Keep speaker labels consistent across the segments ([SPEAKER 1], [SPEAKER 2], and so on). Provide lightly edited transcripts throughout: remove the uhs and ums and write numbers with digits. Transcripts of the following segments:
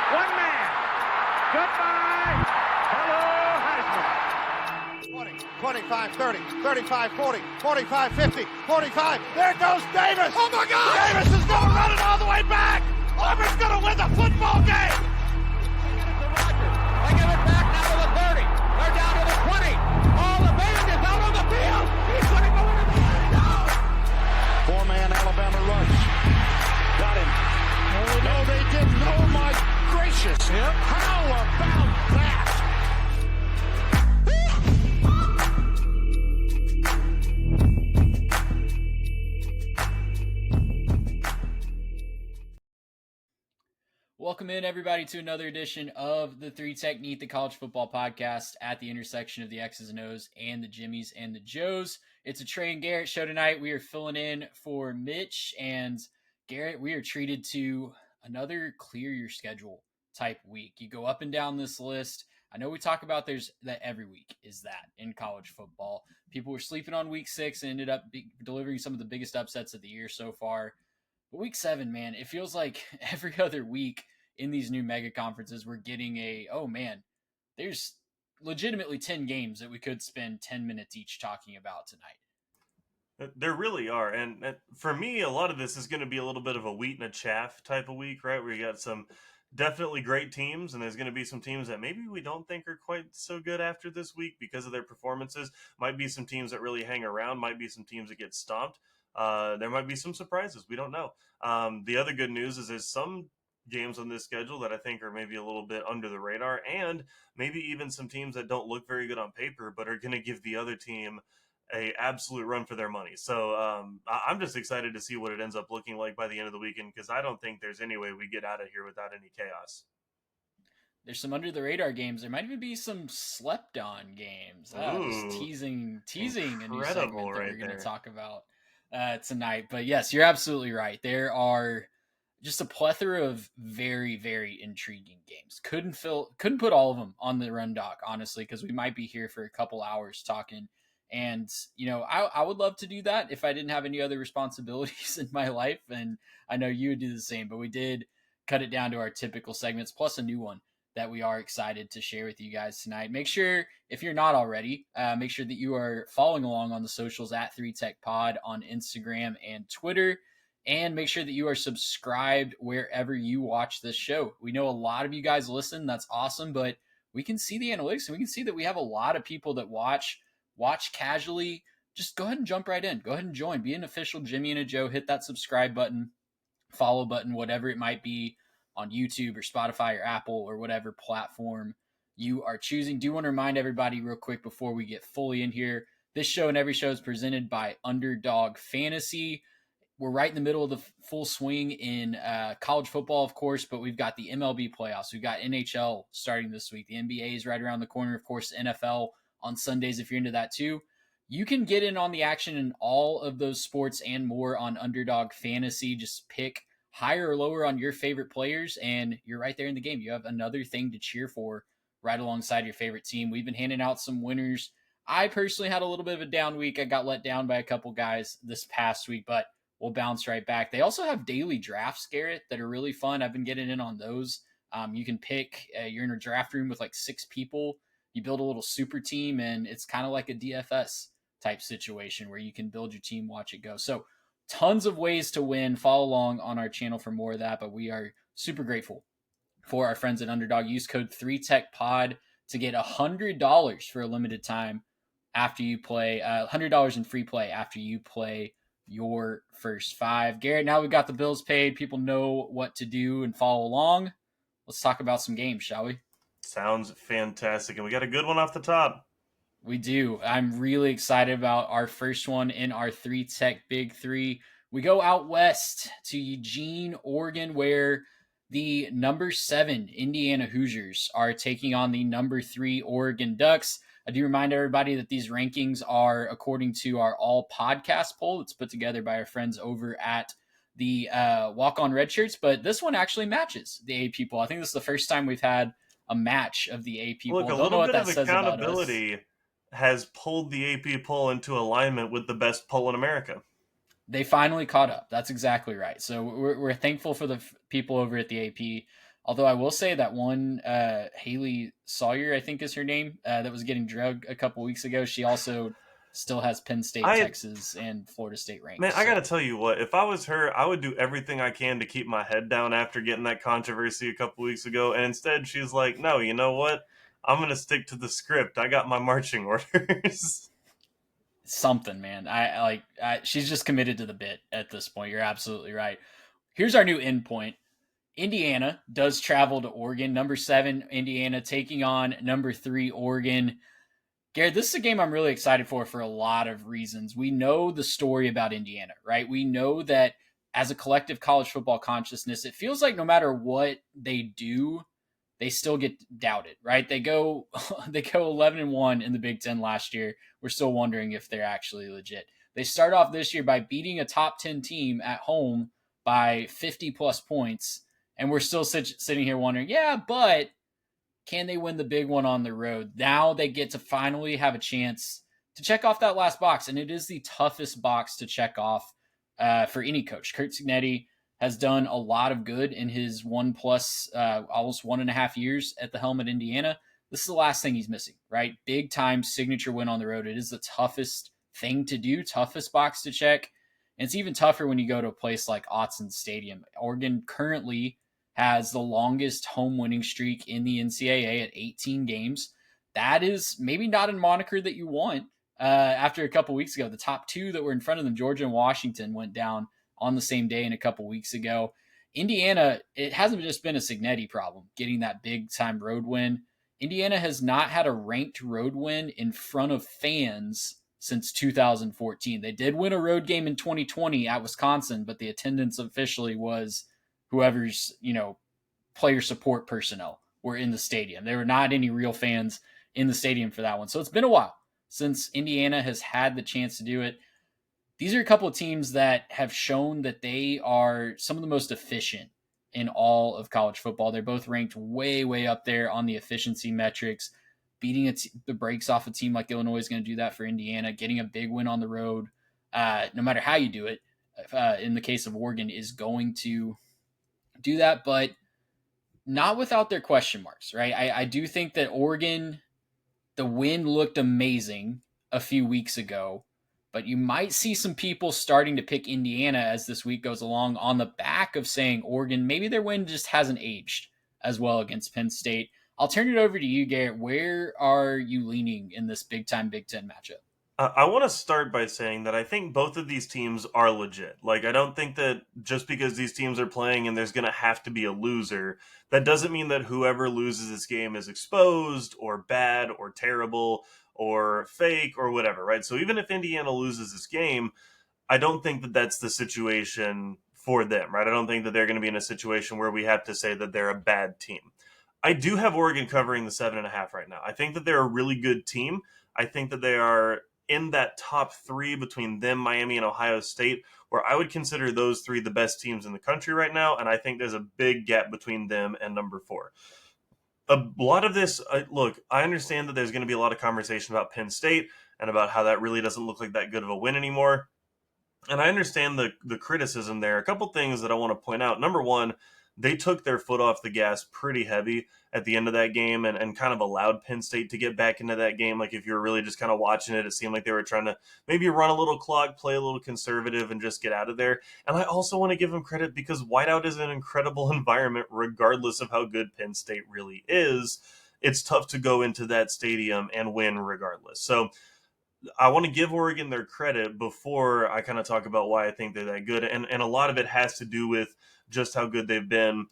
[SPEAKER 1] One man. Goodbye. Hello, Heisman.
[SPEAKER 2] 20, 25, 30, 35, 40, 45, 50, 45. There goes Davis. Oh, my God. Davis is going to run it all the way back. Auburn's going to win the football game.
[SPEAKER 1] They give it back now to the 30. They're down to the 20. All the band is out on the field. He's going to go into the end zone.
[SPEAKER 2] Four-man Alabama rush. Got him. Oh, no, they didn't. Oh, my gracious.
[SPEAKER 1] Yep.
[SPEAKER 2] How about that?
[SPEAKER 3] Welcome in, everybody, to another edition of the Three Technique, the college football podcast at the intersection of the X's and O's and the Jimmies and the Joes. It's a Trey and Garrett show tonight. We are filling in for Mitch and Garrett. We are treated to another clear your schedule type week. You go up and down this list. I know we talk about there's that every week is that in college football. People were sleeping on week 6 and ended up delivering some of the biggest upsets of the year so far. But week 7, man, it feels like every other week in these new mega conferences, we're getting there's legitimately 10 games that we could spend 10 minutes each talking about tonight.
[SPEAKER 4] There really are. And for me, a lot of this is going to be a little bit of a wheat and a chaff type of week, right? Where you got some definitely great teams, and there's going to be some teams that maybe we don't think are quite so good after this week because of their performances. Might be some teams that really hang around, might be some teams that get stomped. There might be some surprises. We don't know. The other good news is there's some games on this schedule that I think are maybe a little bit under the radar, and maybe even some teams that don't look very good on paper, but are going to give the other team a absolute run for their money. So I'm just excited to see what it ends up looking like by the end of the weekend, because I don't think there's any way we get out of here without any chaos.
[SPEAKER 3] There's some under the radar games. There might even be some slept on games. Just teasing a new segment that we're going to talk about tonight. But yes, you're absolutely right. There are just a plethora of very, very intriguing games. Couldn't put all of them on the run doc, honestly, because we might be here for a couple hours talking. And, I would love to do that if I didn't have any other responsibilities in my life. And I know you would do the same, but we did cut it down to our typical segments, plus a new one that we are excited to share with you guys tonight. Make sure, if you're not already, make sure that you are following along on the socials at 3TechPod on Instagram and Twitter. And make sure that you are subscribed wherever you watch this show. We know a lot of you guys listen. That's awesome. But we can see the analytics, and we can see that we have a lot of people that watch casually. Just go ahead and jump right in. Go ahead and join. Be an official Jimmy and a Joe. Hit that subscribe button, follow button, whatever it might be on YouTube or Spotify or Apple or whatever platform you are choosing. Do want to remind everybody real quick before we get fully in here, this show and every show is presented by Underdog Fantasy. We're right in the middle of the full swing in college football, of course, but we've got the MLB playoffs. We've got NHL starting this week. The NBA is right around the corner. Of course, NFL on Sundays, if you're into that too. You can get in on the action in all of those sports and more on Underdog Fantasy. Just pick higher or lower on your favorite players, and you're right there in the game. You have another thing to cheer for right alongside your favorite team. We've been handing out some winners. I personally had a little bit of a down week. I got let down by a couple guys this past week, but we'll bounce right back. They also have daily drafts, Garrett, that are really fun. I've been getting in on those. You can pick, you're in a draft room with like 6 people. You build a little super team, and it's kind of like a DFS type situation where you can build your team, watch it go. So tons of ways to win. Follow along on our channel for more of that, but we are super grateful for our friends at Underdog. Use code 3TechPod to get $100 for a limited time after you play, $100 in free play after you play your first 5. Garrett, now we've got the bills paid. People know what to do and follow along. Let's talk about some games, shall we?
[SPEAKER 4] Sounds fantastic. And we got a good one off the top.
[SPEAKER 3] We do. I'm really excited about our first one in our 3 Tech Big 3. We go out west to Eugene, Oregon, where the number 7 Indiana Hoosiers are taking on the number 3 Oregon Ducks. I do remind everybody that these rankings are according to our all podcast poll. It's put together by our friends over at the Walk On Red Shirts, but this one actually matches the AP poll. I think this is the first time we've had a match of the AP poll.
[SPEAKER 4] Look, a little bit of accountability has pulled the AP poll into alignment with the best poll in America.
[SPEAKER 3] They finally caught up. That's exactly right. So we're thankful for the people over at the AP Although I will say that one Haley Sawyer, I think is her name, that was getting drugged a couple weeks ago. She also still has Penn State, Texas, and Florida State ranked.
[SPEAKER 4] Man, I got to tell you what, if I was her, I would do everything I can to keep my head down after getting that controversy a couple weeks ago. And instead, she's like, no, you know what? I'm going to stick to the script. I got my marching orders.
[SPEAKER 3] Something, man. She's just committed to the bit at this point. You're absolutely right. Here's our new endpoint. Indiana does travel to Oregon. Number 7, Indiana taking on number 3, Oregon. Garrett, this is a game I'm really excited for a lot of reasons. We know the story about Indiana, right? We know that as a collective college football consciousness, it feels like no matter what they do, they still get doubted, right? They go 11-1 in the Big Ten last year. We're still wondering if they're actually legit. They start off this year by beating a top 10 team at home by 50 plus points. And we're still sitting here wondering, yeah, but can they win the big one on the road? Now they get to finally have a chance to check off that last box. And it is the toughest box to check off for any coach. Curt Cignetti has done a lot of good in his almost 1.5 years at the helm at Indiana. This is the last thing he's missing, right? Big time signature win on the road. It is the toughest thing to do, toughest box to check. And it's even tougher when you go to a place like Autzen Stadium. Oregon currently has the longest home winning streak in the NCAA at 18 games. That is maybe not a moniker that you want. After a couple weeks ago, the top 2 that were in front of them, Georgia and Washington, went down on the same day and a couple weeks ago. Indiana, it hasn't just been a Cignetti problem getting that big time road win. Indiana has not had a ranked road win in front of fans since 2014. They did win a road game in 2020 at Wisconsin, but the attendance officially was whoever's, player support personnel were in the stadium. There were not any real fans in the stadium for that one. So it's been a while since Indiana has had the chance to do it. These are a couple of teams that have shown that they are some of the most efficient in all of college football. They're both ranked way, way up there on the efficiency metrics. Beating the brakes off a team like Illinois is going to do that for Indiana. Getting a big win on the road, no matter how you do it, in the case of Oregon, is going to do that, but not without their question marks, right? I do think that Oregon, the win looked amazing a few weeks ago, but you might see some people starting to pick Indiana as this week goes along on the back of saying Oregon, maybe their win just hasn't aged as well against Penn State. I'll turn it over to you, Garrett. Where are you leaning in this big-time Big Ten matchup?
[SPEAKER 4] I want to start by saying that I think both of these teams are legit. Like, I don't think that just because these teams are playing and there's going to have to be a loser, that doesn't mean that whoever loses this game is exposed or bad or terrible or fake or whatever, right? So even if Indiana loses this game, I don't think that that's the situation for them, right? I don't think that they're going to be in a situation where we have to say that they're a bad team. I do have Oregon covering the 7.5 right now. I think that they're a really good team. I think that they are in that top 3 between them, Miami, and Ohio State, where I would consider those 3 the best teams in the country right now, and I think there's a big gap between them and number 4. A lot of this, look, I understand that there's going to be a lot of conversation about Penn State and about how that really doesn't look like that good of a win anymore, and I understand the criticism there. A couple things that I want to point out. Number one, they took their foot off the gas pretty heavy at the end of that game and kind of allowed Penn State to get back into that game. Like, if you were really just kind of watching it, it seemed like they were trying to maybe run a little clock, play a little conservative, and just get out of there. And I also want to give them credit because whiteout is an incredible environment regardless of how good Penn State really is. It's tough to go into that stadium and win regardless. So I want to give Oregon their credit before I kind of talk about why I think they're that good. And a lot of it has to do with just how good they've been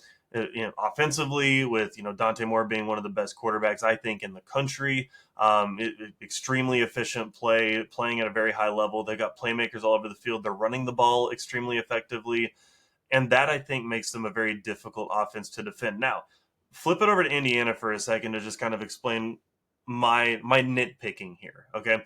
[SPEAKER 4] offensively, with Dante Moore being one of the best quarterbacks, I think, in the country. Extremely efficient playing at a very high level. They've got playmakers all over the field. They're running the ball extremely effectively. And that, I think, makes them a very difficult offense to defend. Now, flip it over to Indiana for a second to just kind of explain my nitpicking here, okay?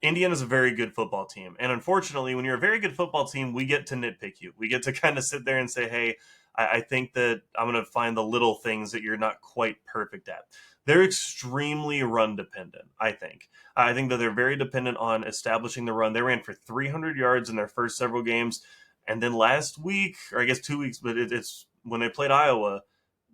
[SPEAKER 4] Indiana's a very good football team. And unfortunately, when you're a very good football team, we get to nitpick you. We get to kind of sit there and say, hey, I think that I'm going to find the little things that you're not quite perfect at. They're extremely run dependent, I think. I think that they're very dependent on establishing the run. They ran for 300 yards in their first several games. And then last week, or I guess 2 weeks, but it's when they played Iowa,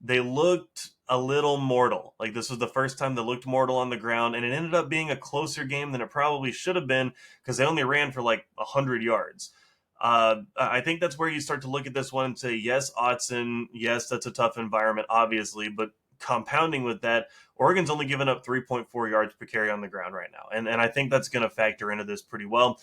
[SPEAKER 4] they looked a little mortal. Like, this was the first time they looked mortal on the ground, and it ended up being a closer game than it probably should have been because they only ran for like 100 yards. I think that's where you start to look at this one and say, yes, Autzen, yes, that's a tough environment, obviously, but compounding with that, Oregon's only given up 3.4 yards per carry on the ground right now. And I think that's going to factor into this pretty well.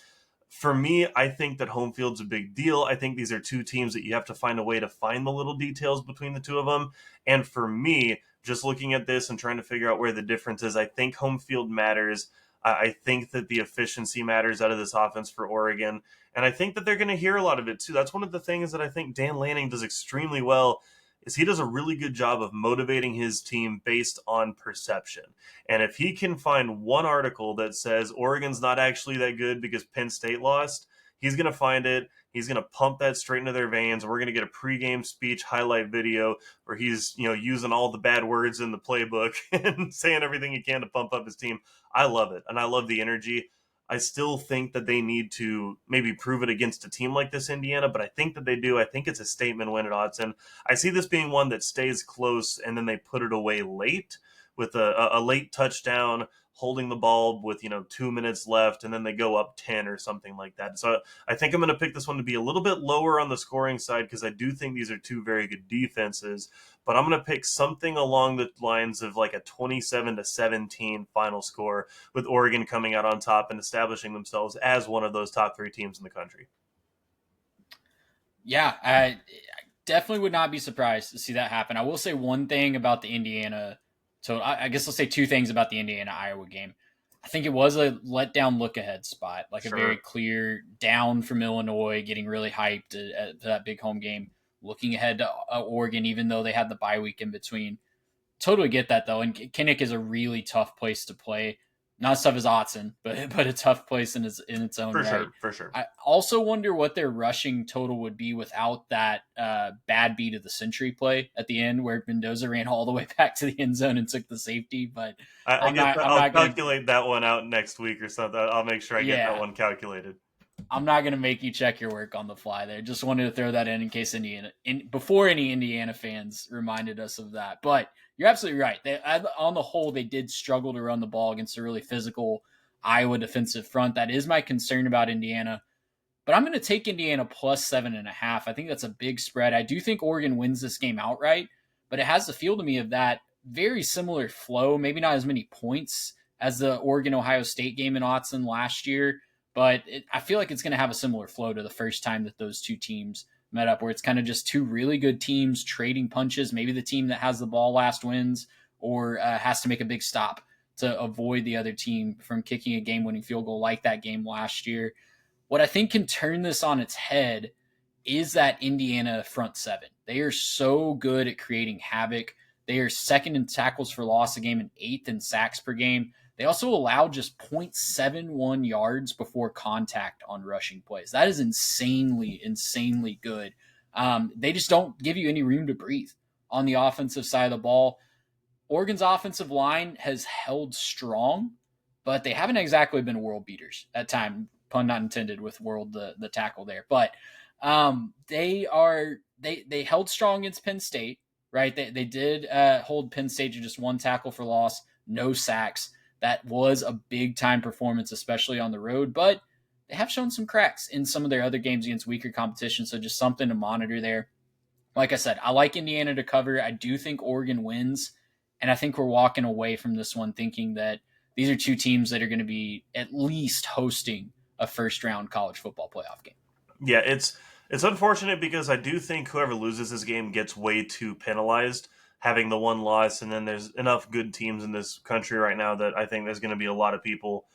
[SPEAKER 4] For me, I think that home field's a big deal. I think these are two teams that you have to find a way to find the little details between the two of them. And for me, just looking at this and trying to figure out where the difference is, I think home field matters. I think that the efficiency matters out of this offense for Oregon. And I think that they're going to hear a lot of it too. That's one of the things that I think Dan Lanning does extremely well, is he does a really good job of motivating his team based on perception. And if he can find one article that says Oregon's not actually that good because Penn State lost, he's going to find it. He's going to pump that straight into their veins. We're going to get a pregame speech highlight video where he's, using all the bad words in the playbook and saying everything he can to pump up his team. I love it, and I love the energy. I still think that they need to maybe prove it against a team like this, Indiana, but I think that they do. I think it's a statement win at Autzen. I see this being one that stays close, and then they put it away late with a late touchdown, holding the ball with 2 minutes left, and then they go up 10 or something like that. So I think I'm going to pick this one to be a little bit lower on the scoring side because I do think these are two very good defenses, but I'm going to pick something along the lines of like a 27-17 final score, with Oregon coming out on top and establishing themselves as one of those top 3 teams in the country.
[SPEAKER 3] Yeah, I definitely would not be surprised to see that happen. I will say one thing about the Indiana. So I guess I'll say two things about the Indiana-Iowa game. I think it was a letdown look-ahead spot, like
[SPEAKER 4] Sure.
[SPEAKER 3] A very clear down from Illinois, getting really hyped at that big home game, looking ahead to Oregon, even though they had the bye week in between. Totally get that, though, and Kinnick is a really tough place to play. Not as tough as Autzen, but a tough place in its own right.
[SPEAKER 4] For sure.
[SPEAKER 3] I also wonder what their rushing total would be without that bad beat of the century play at the end, where Mendoza ran all the way back to the end zone and took the safety. But
[SPEAKER 4] I'll calculate that one out next week or something. I'll make sure I get that one calculated.
[SPEAKER 3] I'm not going to make you check your work on the fly there. Just wanted to throw that in case before any Indiana fans reminded us of that. But you're absolutely right. On the whole, they did struggle to run the ball against a really physical Iowa defensive front. That is my concern about Indiana. But I'm going to take Indiana plus 7.5. I think that's a big spread. I do think Oregon wins this game outright, but it has the feel to me of that very similar flow, maybe not as many points as the Oregon-Ohio State game in Autzen last year. But I feel like it's going to have a similar flow to the first time that those two teams met up, where it's kind of just two really good teams trading punches. Maybe the team that has the ball last wins, or has to make a big stop to avoid the other team from kicking a game-winning field goal like that game last year. What I think can turn this on its head is that Indiana front seven. They are so good at creating havoc. They are second in tackles for loss a game and 8th in sacks per game. They also allow just 0.71 yards before contact on rushing plays. That is insanely good. They just don't give you any room to breathe on the offensive side of the ball. Oregon's offensive line has held strong, but they haven't exactly been world beaters at time, pun not intended with world the tackle there. But they held strong against Penn State, right? They did hold Penn State to just 1 tackle for loss, no sacks. That was a big-time performance, especially on the road, but they have shown some cracks in some of their other games against weaker competition, so just something to monitor there. Like I said, I like Indiana to cover. I do think Oregon wins, and I think we're walking away from this one thinking that these are two teams that are going to be at least hosting a first-round college football playoff game.
[SPEAKER 4] Yeah, it's unfortunate because I do think whoever loses this game gets way too penalized, having the one loss, and then there's enough good teams in this country right now that I think there's going to be a lot of people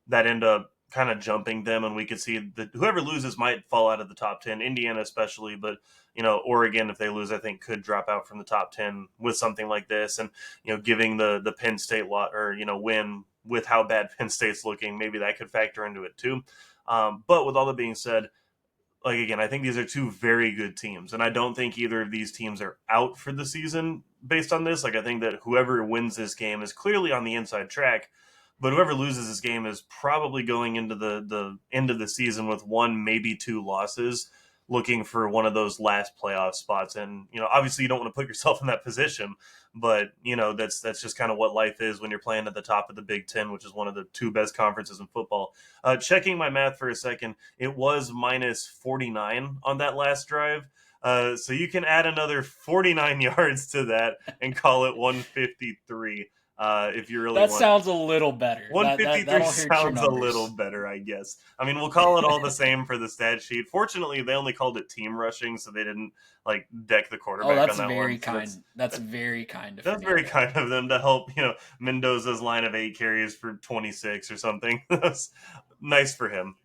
[SPEAKER 4] that end up kind of jumping them, and we could see that whoever loses might fall out of the top 10, Indiana especially, but Oregon, if they lose, I think could drop out from the top 10 with something like this, and giving the Penn State lot or win with how bad Penn State's looking, maybe that could factor into it too. But with all that being said, like again, I think these are two very good teams, and I don't think either of these teams are out for the season based on this. Like, I think that whoever wins this game is clearly on the inside track, but whoever loses this game is probably going into the end of the season with 1, maybe 2 losses. looking for one of those last playoff spots. And, obviously you don't want to put yourself in that position, but, that's just kind of what life is when you're playing at the top of the Big Ten, which is one of the two best conferences in football. Checking my math for a second, it was minus 49 on that last drive. So you can add another 49 yards to that and call it 153. If you really want.
[SPEAKER 3] Sounds a little better.
[SPEAKER 4] 153 sounds a little better, I guess. I mean, we'll call it all the same for the stat sheet. Fortunately, they only called it team rushing, so they didn't deck the quarterback on that one.
[SPEAKER 3] Very kind. That's very kind of them.
[SPEAKER 4] That's very kind of them to help, Mendoza's line of 8 carries for 26 or something. That's nice for him.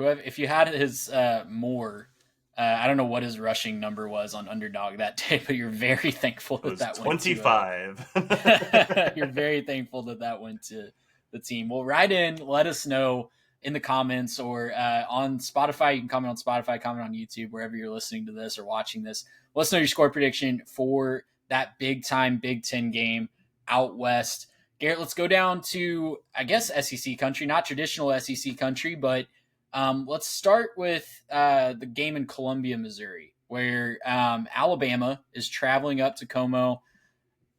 [SPEAKER 3] If you had his more. I don't know what his rushing number was on Underdog that day, but you're very thankful that
[SPEAKER 4] 25.
[SPEAKER 3] Went to, you're very thankful that went to the team. Well, write in, let us know in the comments or on Spotify. You can comment on Spotify, comment on YouTube, wherever you're listening to this or watching this. Let us know your score prediction for that big-time Big Ten game out west. Garrett, let's go down to, I guess, SEC country, not traditional SEC country, but let's start with the game in Columbia, Missouri, where Alabama is traveling up to Como.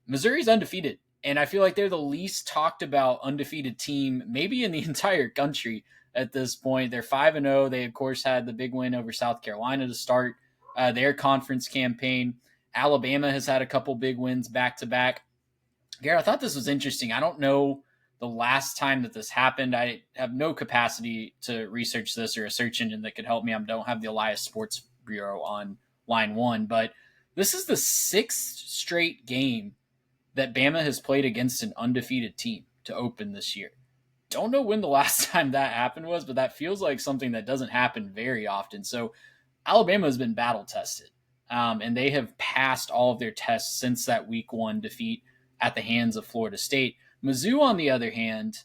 [SPEAKER 3] Missouri's undefeated, and I feel like they're the least talked about undefeated team maybe in the entire country at this point. They're 5-0. They, of course, had the big win over South Carolina to start their conference campaign. Alabama has had a couple big wins back-to-back. Garrett, I thought this was interesting. I don't know the last time that this happened. I have no capacity to research this or a search engine that could help me. I don't have the Elias Sports Bureau on line one, but this is the 6th straight game that Bama has played against an undefeated team to open this year. Don't know when the last time that happened was, but that feels like something that doesn't happen very often. So Alabama has been battle tested, and they have passed all of their tests since that week 1 defeat at the hands of Florida State. Mizzou, on the other hand,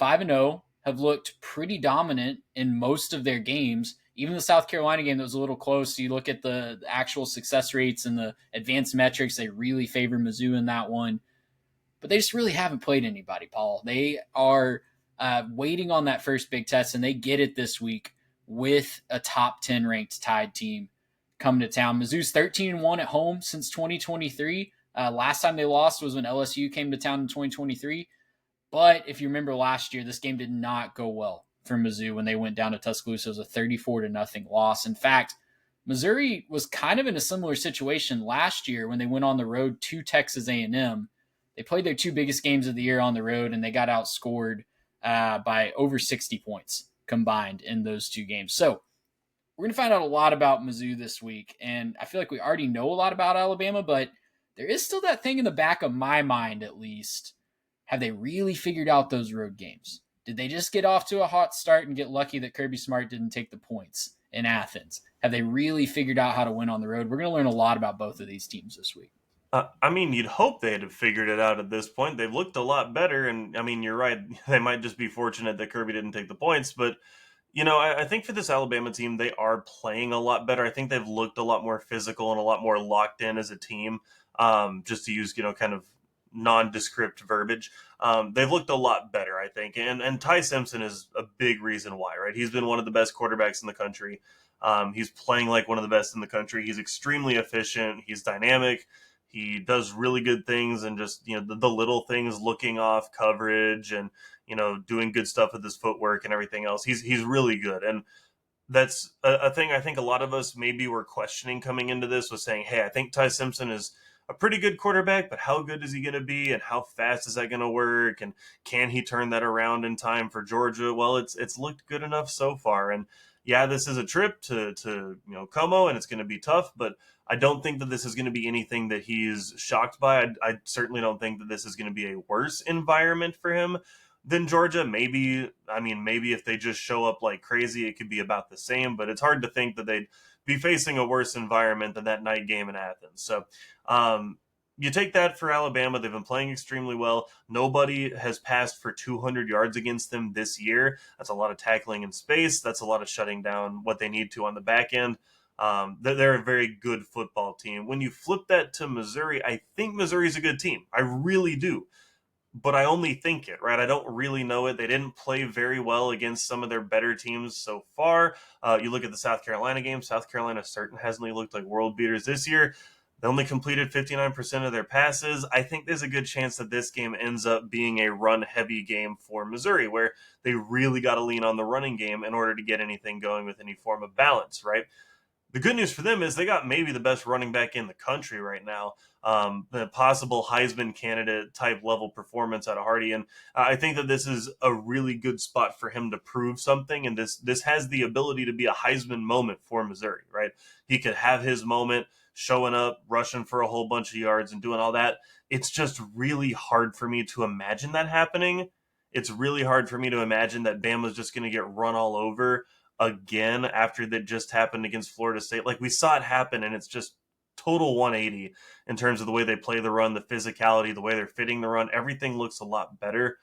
[SPEAKER 3] 5-0, have looked pretty dominant in most of their games. Even the South Carolina game that was a little close, you look at the actual success rates and the advanced metrics, they really favor Mizzou in that one. But they just really haven't played anybody, Paul. They are waiting on that first big test, and they get it this week with a top 10 ranked Tide team coming to town. Mizzou's 13-1 at home since 2023. Last time they lost was when LSU came to town in 2023. But if you remember last year, this game did not go well for Mizzou when they went down to Tuscaloosa. It was a 34-0 loss. In fact, Missouri was kind of in a similar situation last year when they went on the road to Texas A&M. They played their 2 biggest games of the year on the road, and they got outscored by over 60 points combined in those 2 games. So we're going to find out a lot about Mizzou this week, and I feel like we already know a lot about Alabama, but there is still that thing in the back of my mind, at least. Have they really figured out those road games? Did they just get off to a hot start and get lucky that Kirby Smart didn't take the points in Athens? Have they really figured out how to win on the road? We're going to learn a lot about both of these teams this week.
[SPEAKER 4] I mean, you'd hope they'd have figured it out at this point. They've looked a lot better, and, I mean, you're right. They might just be fortunate that Kirby didn't take the points, but, I think for this Alabama team, they are playing a lot better. I think they've looked a lot more physical and a lot more locked in as a team. Just to use, kind of nondescript verbiage. They've looked a lot better, I think. And Ty Simpson is a big reason why, right? He's been one of the best quarterbacks in the country. He's playing like one of the best in the country. He's extremely efficient. He's dynamic. He does really good things, and just, the little things, looking off coverage and, doing good stuff with his footwork and everything else. He's really good. And that's a thing I think a lot of us maybe were questioning coming into this, was saying, hey, I think Ty Simpson is a pretty good quarterback, but how good is he going to be, and how fast is that going to work, and can he turn that around in time for Georgia? Well, it's looked good enough so far, and yeah, this is a trip to Como, and it's going to be tough, but I don't think that this is going to be anything that he's shocked by. I certainly don't think that this is going to be a worse environment for him than Georgia. Maybe if they just show up like crazy, it could be about the same, but it's hard to think that they'd be facing a worse environment than that night game in Athens. So you take that for Alabama. They've been playing extremely well. Nobody has passed for 200 yards against them this year. That's a lot of tackling in space. That's a lot of shutting down what they need to on the back end. They're a very good football team. When you flip that to Missouri, I think Missouri's a good team. I really do. but I only think it, right? I don't really know it. They didn't play very well against some of their better teams so far. You look at the South Carolina game. Certainly hasn't looked like world beaters this year. They only completed 59% of their passes. I think there's a good chance that this game ends up being a run-heavy game for Missouri, where they really got to lean on the running game in order to get anything going with any form of balance, right? The good news for them is they got maybe the best running back in the country right now. The possible Heisman candidate type level performance out of Hardy. And I think that this is a really good spot for him to prove something. And this has the ability to be a Heisman moment for Missouri, right? He could have his moment showing up, rushing for a whole bunch of yards and doing all that. It's just really hard for me to imagine that happening. It's really hard for me to imagine that Bama's just going to get run all over again after that just happened against Florida State. Like, we saw it happen, and it's just total 180 in terms of the way they play the run, the physicality, the way they're fitting the run. Everything looks a lot better.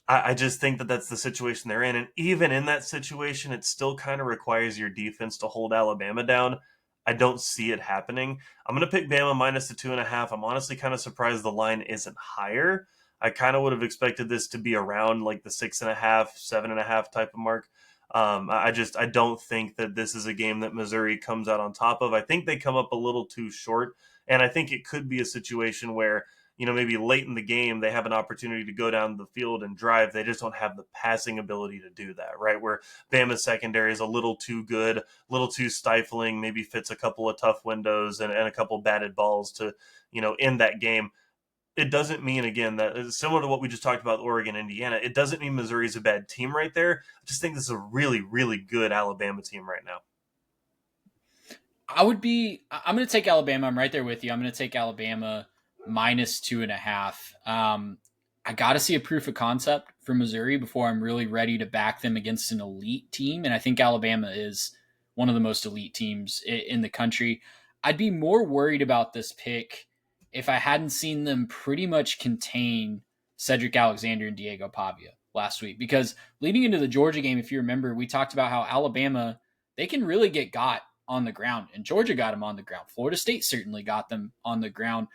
[SPEAKER 4] I just think that that's the situation they're in. And even in that situation, it still kind of requires your defense to hold Alabama down. I don't see it happening. I'm going to pick Bama minus the 2.5. I'm honestly kind of surprised the line isn't higher. I kind of would have expected this to be around like the 6.5, 7.5 type of mark. I don't think that this is a game that Missouri comes out on top of. I think they come up a little too short, and I think it could be a situation where, maybe late in the game they have an opportunity to go down the field and drive. They just don't have the passing ability to do that, right? Where Bama's secondary is a little too good, a little too stifling, maybe fits a couple of tough windows and a couple batted balls to, end that game. It doesn't mean, again, that similar to what we just talked about Oregon, Indiana, it doesn't mean Missouri's a bad team right there. I just think this is a really, really good Alabama team right now.
[SPEAKER 3] I'm going to take Alabama. I'm right there with you. I'm going to take Alabama minus 2.5. I got to see a proof of concept for Missouri before I'm really ready to back them against an elite team. And I think Alabama is one of the most elite teams in the country. I'd be more worried about this pick if I hadn't seen them pretty much contain Cedric Alexander and Diego Pavia last week. Because leading into the Georgia game, if you remember, we talked about how Alabama, they can really get got on the ground. And Georgia got them on the ground. Florida State certainly got them on the ground.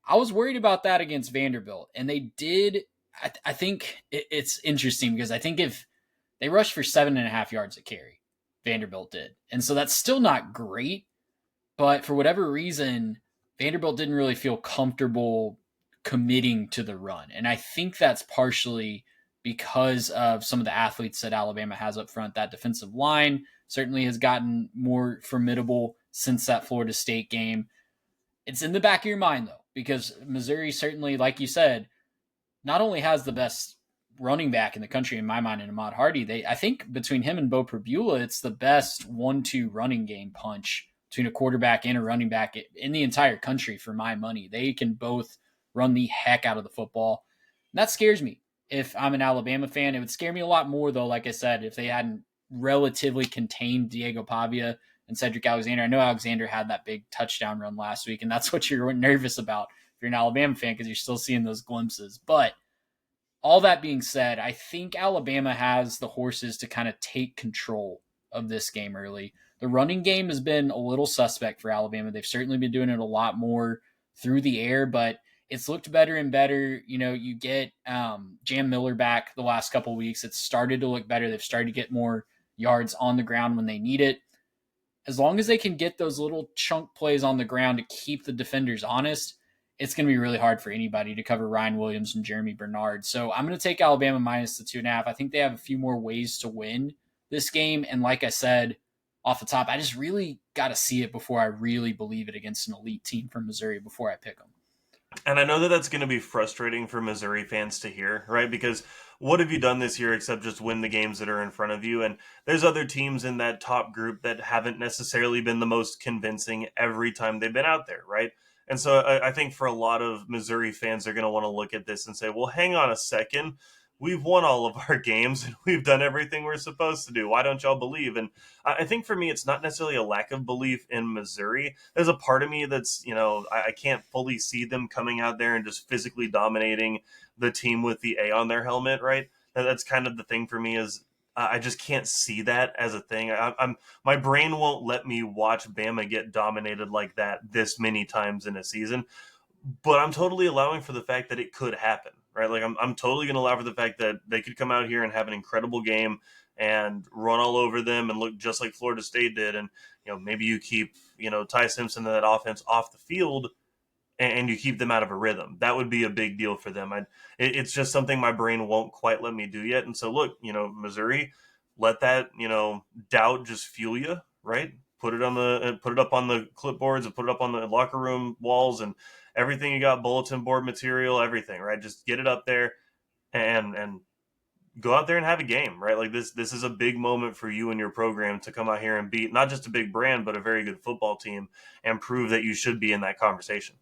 [SPEAKER 3] I was worried about that against Vanderbilt. And they did. I think it's interesting because I think if they rushed for 7.5 yards a carry, Vanderbilt did. And so that's still not great. But for whatever reason, Vanderbilt didn't really feel comfortable committing to the run. And I think that's partially because of some of the athletes that Alabama has up front. That defensive line certainly has gotten more formidable since that Florida State game. It's in the back of your mind, though, because Missouri certainly, like you said, not only has the best running back in the country, in my mind, in Ahmad Hardy, I think between him and Bo Prabula, it's the best 1-2 running game punch between a quarterback and a running back in the entire country for my money. They can both run the heck out of the football. And that scares me. If I'm an Alabama fan, it would scare me a lot more, though, like I said, if they hadn't relatively contained Diego Pavia and Cedric Alexander. I know Alexander had that big touchdown run last week, and that's what you're nervous about if you're an Alabama fan because you're still seeing those glimpses. But all that being said, I think Alabama has the horses to kind of take control of this game early. The running game has been a little suspect for Alabama. They've certainly been doing it a lot more through the air, but it's looked better and better. You get Jam Miller back the last couple of weeks. It's started to look better. They've started to get more yards on the ground when they need it. As long as they can get those little chunk plays on the ground to keep the defenders honest, it's going to be really hard for anybody to cover Ryan Williams and Jeremy Bernard. So I'm going to take Alabama minus the 2.5. I think they have a few more ways to win this game. And like I said, off the top, I just really got to see it before I really believe it against an elite team from Missouri before I pick them.
[SPEAKER 4] And I know that that's going to be frustrating for Missouri fans to hear, right? Because what have you done this year except just win the games that are in front of you? And there's other teams in that top group that haven't necessarily been the most convincing every time they've been out there, right? And so I think for a lot of Missouri fans, they're going to want to look at this and say, well, hang on a second. We've won all of our games and we've done everything we're supposed to do. Why don't y'all believe? And I think for me, it's not necessarily a lack of belief in Missouri. There's a part of me that's, I can't fully see them coming out there and just physically dominating the team with the A on their helmet, right? That's kind of the thing for me is I just can't see that as a thing. My brain won't let me watch Bama get dominated like that this many times in a season. But I'm totally allowing for the fact that it could happen, right? Like I'm totally going to allow for the fact that they could come out here and have an incredible game and run all over them and look just like Florida State did. And, maybe you keep, Ty Simpson and that offense off the field and you keep them out of a rhythm. That would be a big deal for them. It's just something my brain won't quite let me do yet. And so look, Missouri, let that, doubt just fuel you, right? Put it up on the clipboards and put it up on the locker room walls and everything. You got bulletin board material, everything, right? Just get it up there and go out there and have a game, right? Like this is a big moment for you and your program to come out here and beat not just a big brand, but a very good football team and prove that you should be in that conversation.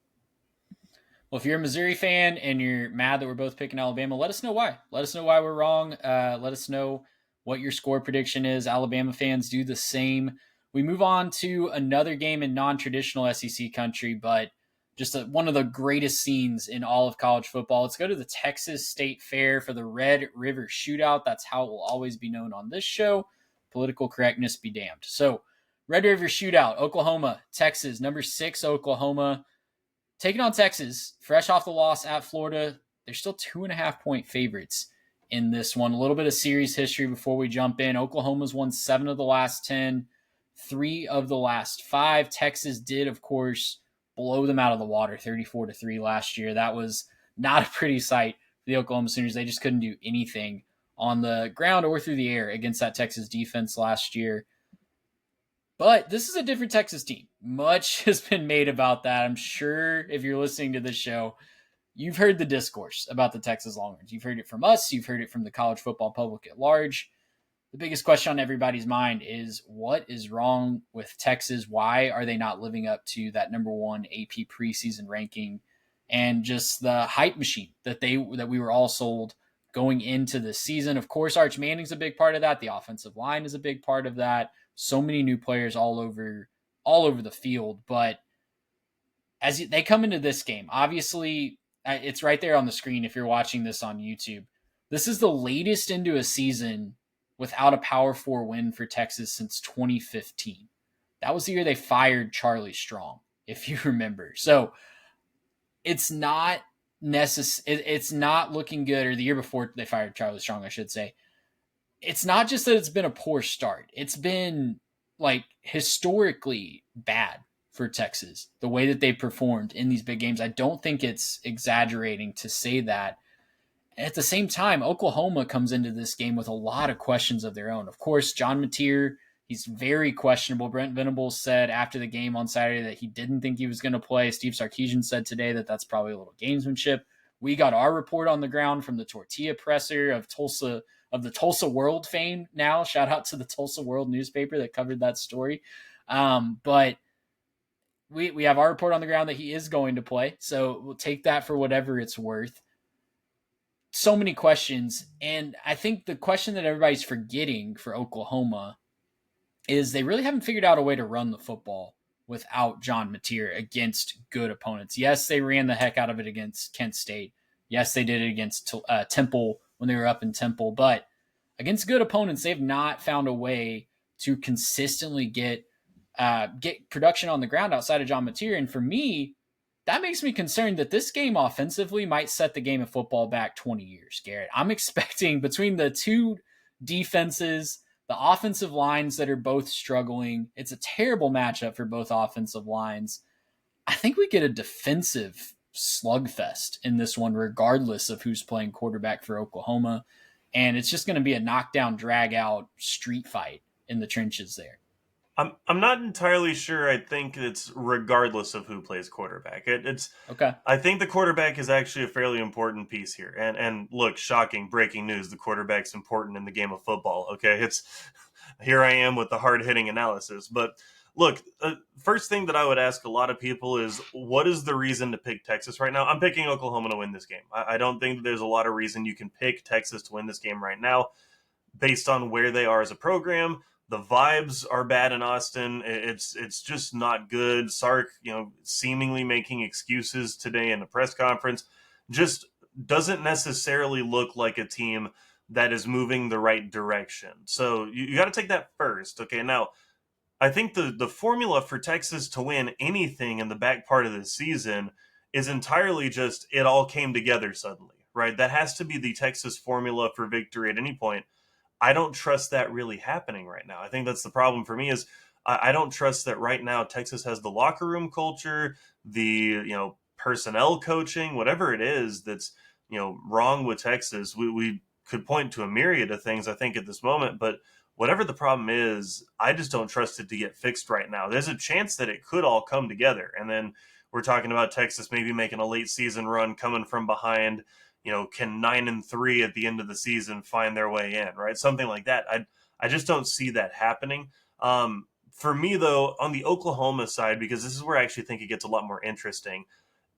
[SPEAKER 3] Well, if you're a Missouri fan and you're mad that we're both picking Alabama, let us know why. Let us know why we're wrong. Let us know what your score prediction is. Alabama fans do the same. We move on to another game in non-traditional SEC country, but just one of the greatest scenes in all of college football. Let's go to the Texas State Fair for the Red River Shootout. That's how it will always be known on this show. Political correctness be damned. So, Red River Shootout, Oklahoma, Texas, number 6 Oklahoma, taking on Texas, fresh off the loss at Florida. They're still 2.5-point favorites in this one. A little bit of series history before we jump in. Oklahoma's won 7 of the last 10, 3 of the last 5. Texas did, of course, blow them out of the water 34-3 last year. That was not a pretty sight for the Oklahoma Sooners. They just couldn't do anything on the ground or through the air against that Texas defense last year. But this is a different Texas team. Much has been made about that. I'm sure if you're listening to this show, you've heard the discourse about the Texas Longhorns. You've heard it from us. You've heard it from the college football public at large. The biggest question on everybody's mind is what is wrong with Texas? Why are they not living up to that number 1 AP preseason ranking and just the hype machine that we were all sold going into the season? Of course, Arch Manning's a big part of that. The offensive line is a big part of that. So many new players all over the field. But as they come into this game, obviously it's right there on the screen if you're watching this on YouTube. This is the latest into a season without a Power 4 win for Texas since 2015. That was the year they fired Charlie Strong, if you remember. So it's not it's not looking good, or the year before they fired Charlie Strong, I should say. It's not just that it's been a poor start. It's been historically bad for Texas, the way that they performed in these big games. I don't think it's exaggerating to say that. At the same time, Oklahoma comes into this game with a lot of questions of their own. Of course, John Mateer, he's very questionable. Brent Venables said after the game on Saturday that he didn't think he was going to play. Steve Sarkisian said today that that's probably a little gamesmanship. We got our report on the ground from the tortilla presser of the Tulsa World fame now. Shout out to the Tulsa World newspaper that covered that story. But we have our report on the ground that he is going to play. So we'll take that for whatever it's worth. So many questions. And I think the question that everybody's forgetting for Oklahoma is they really haven't figured out a way to run the football without John Mateer against good opponents. Yes, they ran the heck out of it against Kent State. Yes, they did it against Temple when they were up in Temple. But against good opponents, they've not found a way to consistently get production on the ground outside of John Mateer. And for me, that makes me concerned that this game offensively might set the game of football back 20 years, Garrett. I'm expecting between the two defenses, the offensive lines that are both struggling, it's a terrible matchup for both offensive lines. I think we get a defensive slugfest in this one, regardless of who's playing quarterback for Oklahoma. And it's just going to be a knockdown, drag-out street fight in the trenches there.
[SPEAKER 4] I'm not entirely sure. I think it's regardless of who plays quarterback. It's
[SPEAKER 3] okay.
[SPEAKER 4] I think the quarterback is actually a fairly important piece here. And look, shocking breaking news: the quarterback's important in the game of football. Okay, it's here I am with the hard hitting analysis. But look, first thing that I would ask a lot of people is, what is the reason to pick Texas right now? I'm picking Oklahoma to win this game. I don't think that there's a lot of reason you can pick Texas to win this game right now, based on where they are as a program. The vibes are bad in Austin. It's just not good. Sark, seemingly making excuses today in the press conference, just doesn't necessarily look like a team that is moving the right direction. So you got to take that first. Okay, now I think the formula for Texas to win anything in the back part of the season is entirely just it all came together suddenly, right? That has to be the Texas formula for victory at any point. I don't trust that really happening right now. I think that's the problem for me is I don't trust that right now Texas has the locker room culture, the personnel coaching, whatever it is that's wrong with Texas. We could point to a myriad of things I think at this moment, but whatever the problem is, I just don't trust it to get fixed right now. There's a chance that it could all come together, and then we're talking about Texas maybe making a late season run coming from behind. Can 9-3 at the end of the season find their way in, right? Something like that. I just don't see that happening. For me, though, on the Oklahoma side, because this is where I actually think it gets a lot more interesting.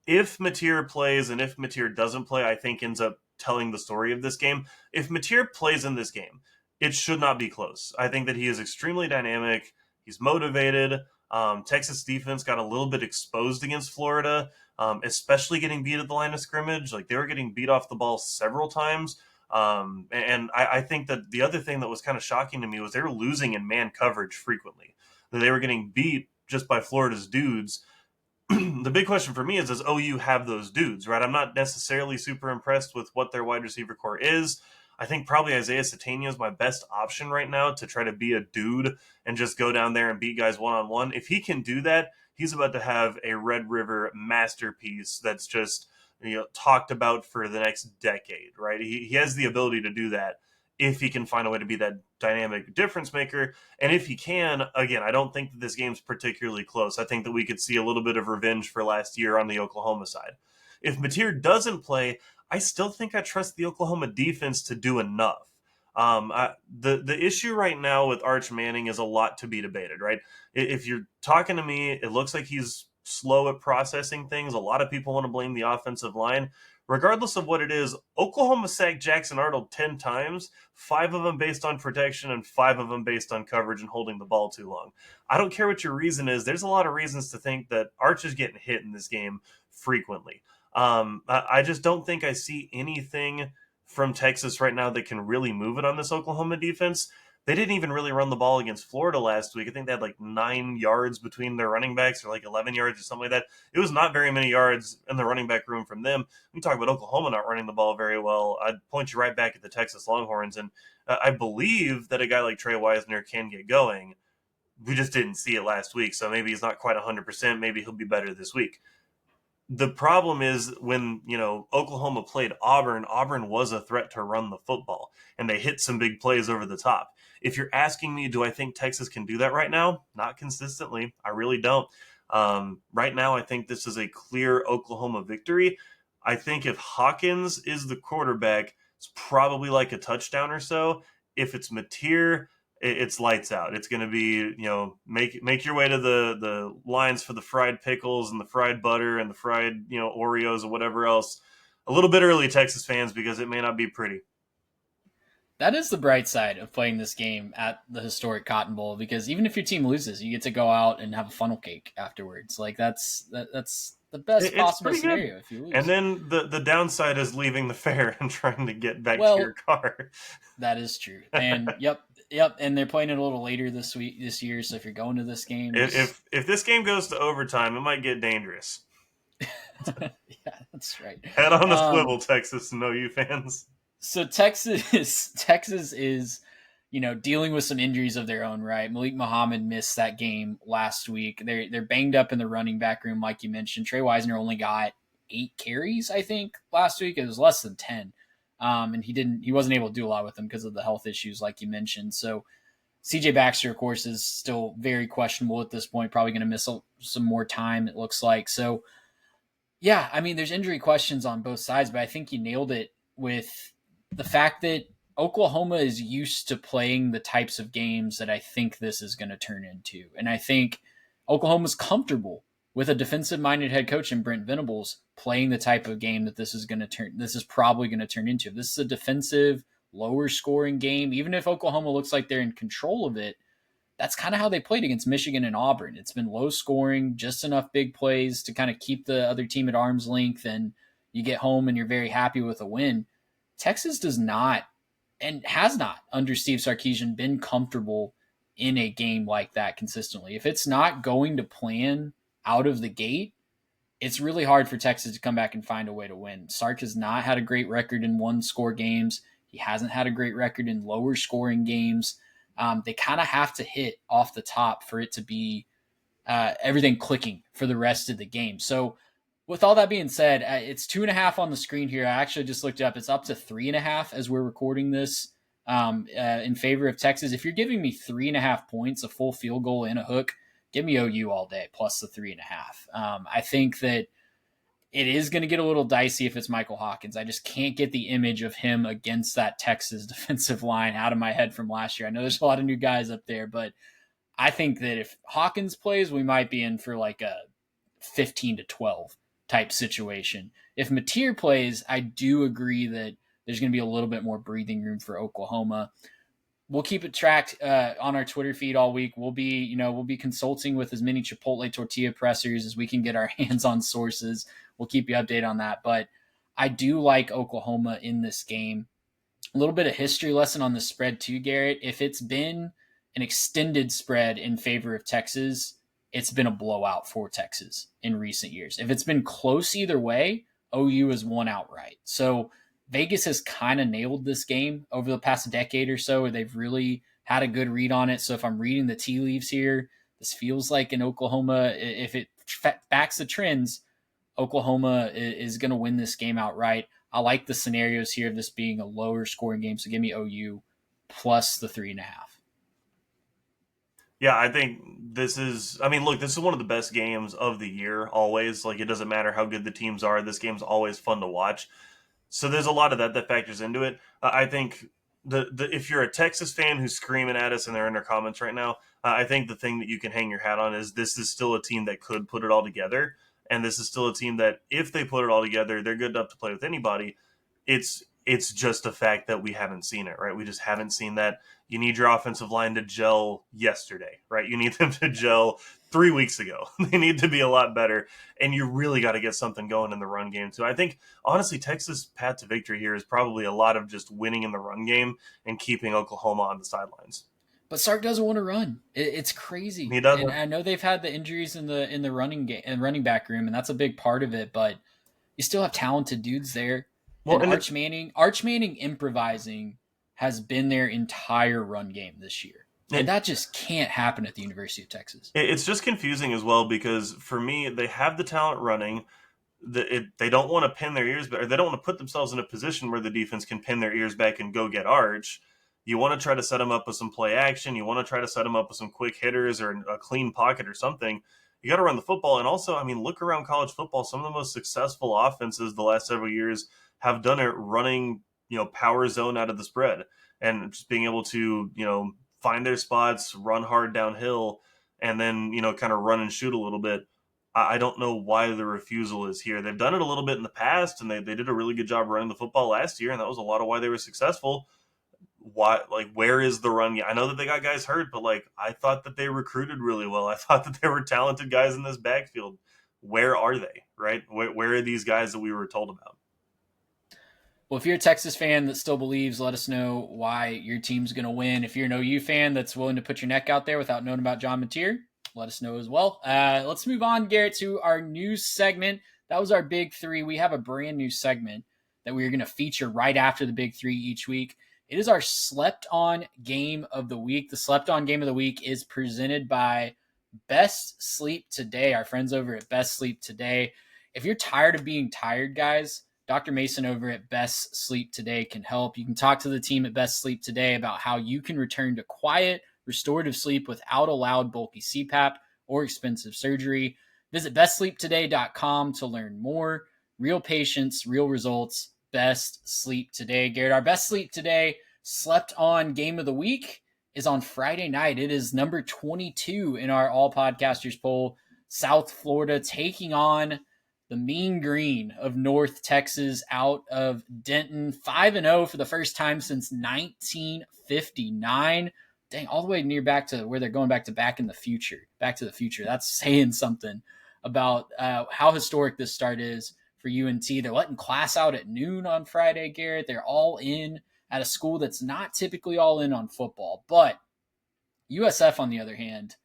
[SPEAKER 4] If Mateer plays and if Mateer doesn't play, I think ends up telling the story of this game. If Mateer plays in this game, it should not be close. I think that he is extremely dynamic. He's motivated. Texas defense got a little bit exposed against Florida, especially getting beat at the line of scrimmage. Like, they were getting beat off the ball several times. And I think that the other thing that was kind of shocking to me was they were losing in man coverage frequently. They were getting beat just by Florida's dudes. The big question for me is, does OU have those dudes, right? I'm not necessarily super impressed with what their wide receiver core is. I think probably Isaiah Satania is my best option right now to try to be a dude and just go down there and beat guys one-on-one. If he can do that, he's about to have a Red River masterpiece that's just talked about for the next decade, right? He has the ability to do that if he can find a way to be that dynamic difference maker. And if he can, again, I don't think that this game's particularly close. I think that we could see a little bit of revenge for last year on the Oklahoma side. If Mateer doesn't play, I still think I trust the Oklahoma defense to do enough. The issue right now with Arch Manning is a lot to be debated, right? If you're talking to me, it looks like he's slow at processing things. A lot of people want to blame the offensive line. Regardless of what it is, Oklahoma sacked Jackson Arnold 10 times, 5 of them based on protection and 5 of them based on coverage and holding the ball too long. I don't care what your reason is. There's a lot of reasons to think that Arch is getting hit in this game frequently. I just don't think I see anything from Texas right now that can really move it on this Oklahoma defense. They didn't even really run the ball against Florida last week. I think they had like 9 yards between their running backs, or like 11 yards or something like that. It was not very many yards in the running back room from them. We talk about Oklahoma not running the ball very well. I'd point you right back at the Texas Longhorns, and I believe that a guy like Trey Wisner can get going. We just didn't see it last week, so maybe he's not quite 100%. Maybe he'll be better this week. The problem is when, Oklahoma played Auburn, Auburn was a threat to run the football, and they hit some big plays over the top. If you're asking me, do I think Texas can do that right now? Not consistently. I really don't. Right now, I think this is a clear Oklahoma victory. I think if Hawkins is the quarterback, it's probably like a touchdown or so. If it's Mateer, it's lights out. It's going to be, make your way to the lines for the fried pickles and the fried butter and the fried, Oreos or whatever else. A little bit early, Texas fans, because it may not be pretty.
[SPEAKER 3] That is the bright side of playing this game at the historic Cotton Bowl, because even if your team loses, you get to go out and have a funnel cake afterwards. Like that's the best possible scenario if you lose.
[SPEAKER 4] And then the downside is leaving the fair and trying to get back to your car.
[SPEAKER 3] That is true. And Yep, and they're playing it a little later this year. So if you're going to this game,
[SPEAKER 4] if this game goes to overtime, it might get dangerous.
[SPEAKER 3] Yeah, that's right.
[SPEAKER 4] Head on the swivel, Texas and OU fans.
[SPEAKER 3] So Texas is, dealing with some injuries of their own, right? Malik Muhammad missed that game last week. They're banged up in the running back room, like you mentioned. Trey Wisner only got 8 carries, I think, last week. It was less than 10. And he wasn't able to do a lot with them because of the health issues, like you mentioned. So CJ Baxter, of course, is still very questionable at this point, probably going to miss some more time, it looks like. So, yeah, I mean, there's injury questions on both sides, but I think you nailed it with the fact that Oklahoma is used to playing the types of games that I think this is going to turn into. And I think Oklahoma's comfortable with a defensive-minded head coach in Brent Venables playing the type of game that this is probably going to turn into. If this is a defensive, lower-scoring game, even if Oklahoma looks like they're in control of it, that's kind of how they played against Michigan and Auburn. It's been low-scoring, just enough big plays to kind of keep the other team at arm's length, and you get home and you're very happy with a win. Texas does not, and has not, under Steve Sarkisian, been comfortable in a game like that consistently. If it's not going to plan out of the gate, it's really hard for Texas to come back and find a way to win. Sark has not had a great record in one-score games. He hasn't had a great record in lower-scoring games. They kind of have to hit off the top for it to be everything clicking for the rest of the game. So with all that being said, it's 2.5 on the screen here. I actually just looked it up. It's up to 3.5 as we're recording this in favor of Texas. If you're giving me 3.5 points, a full field goal and a hook, give me OU all day plus the 3.5. I think that it is going to get a little dicey if it's Michael Hawkins. I just can't get the image of him against that Texas defensive line out of my head from last year. I know there's a lot of new guys up there, but I think that if Hawkins plays, we might be in for like a 15-12 type situation. If Mateer plays, I do agree that there's going to be a little bit more breathing room for Oklahoma. We'll keep it tracked on our Twitter feed all week. We'll be consulting with as many Chipotle tortilla pressers as we can get our hands on sources. We'll keep you updated on that. But I do like Oklahoma in this game. A little bit of history lesson on the spread too, Garrett. If it's been an extended spread in favor of Texas, it's been a blowout for Texas in recent years. If it's been close either way, OU has won outright. So Vegas has kind of nailed this game over the past decade or so, where they've really had a good read on it. So if I'm reading the tea leaves here, this feels like in Oklahoma, if it backs the trends, Oklahoma is going to win this game outright. I like the scenarios here of this being a lower scoring game. So give me OU plus the 3.5.
[SPEAKER 4] Yeah, I think this is one of the best games of the year always. Like, it doesn't matter how good the teams are. This game's always fun to watch. So there's a lot of that factors into it. I think if you're a Texas fan who's screaming at us and they're in their comments right now, I think the thing that you can hang your hat on is this is still a team that could put it all together. And this is still a team that if they put it all together, they're good enough to play with anybody. It's just a fact that we haven't seen it, right? We just haven't seen that. You need your offensive line to gel yesterday, right? You need them to gel 3 weeks ago. They need to be a lot better. And you really got to get something going in the run game too. I think, honestly, Texas' path to victory here is probably a lot of just winning in the run game and keeping Oklahoma on the sidelines.
[SPEAKER 3] But Sark doesn't want to run. It's crazy.
[SPEAKER 4] He doesn't.
[SPEAKER 3] And I know they've had the injuries in the running game and running back room, and that's a big part of it. But you still have talented dudes there. Well, and Arch Manning improvising has been their entire run game this year. And that just can't happen at the University of Texas.
[SPEAKER 4] It's just confusing as well because, for me, they have the talent running. They don't want to pin their ears back, or they don't want to put themselves in a position where the defense can pin their ears back and go get Arch. You want to try to set them up with some play action. You want to try to set them up with some quick hitters or a clean pocket or something. You got to run the football. And also, look around college football. Some of the most successful offenses the last several years have done it running, power zone out of the spread and just being able to, find their spots, run hard downhill, and then, kind of run and shoot a little bit. I don't know why the refusal is here. They've done it a little bit in the past, and they did a really good job running the football last year, and that was a lot of why they were successful. Where is the run? I know that they got guys hurt, but I thought that they recruited really well. I thought that there were talented guys in this backfield. Where are they, right? Where are these guys that we were told about?
[SPEAKER 3] Well, if you're a Texas fan that still believes, let us know why your team's going to win. If you're an OU fan that's willing to put your neck out there without knowing about John Mateer, let us know as well. Let's move on, Garrett, to our news segment. That was our Big Three. We have a brand new segment that we're going to feature right after the Big Three each week. It is our Slept On Game of the Week. The Slept On Game of the Week is presented by Best Sleep Today, our friends over at Best Sleep Today. If you're tired of being tired, guys, Dr. Mason over at Best Sleep Today can help. You can talk to the team at Best Sleep Today about how you can return to quiet, restorative sleep without a loud, bulky CPAP or expensive surgery. Visit bestsleeptoday.com to learn more. Real patients, real results. Best Sleep Today. Garrett, our Best Sleep Today Slept On Game of the Week is on Friday night. It is number 22 in our All Podcasters poll. South Florida taking on the Mean Green of North Texas out of Denton. 5-0 for the first time since 1959. Dang, all the way near back to where they're going back to Back to the Future. That's saying something about how historic this start is for UNT. They're letting class out at noon on Friday, Garrett. They're all in at a school that's not typically all in on football. But USF, on the other hand,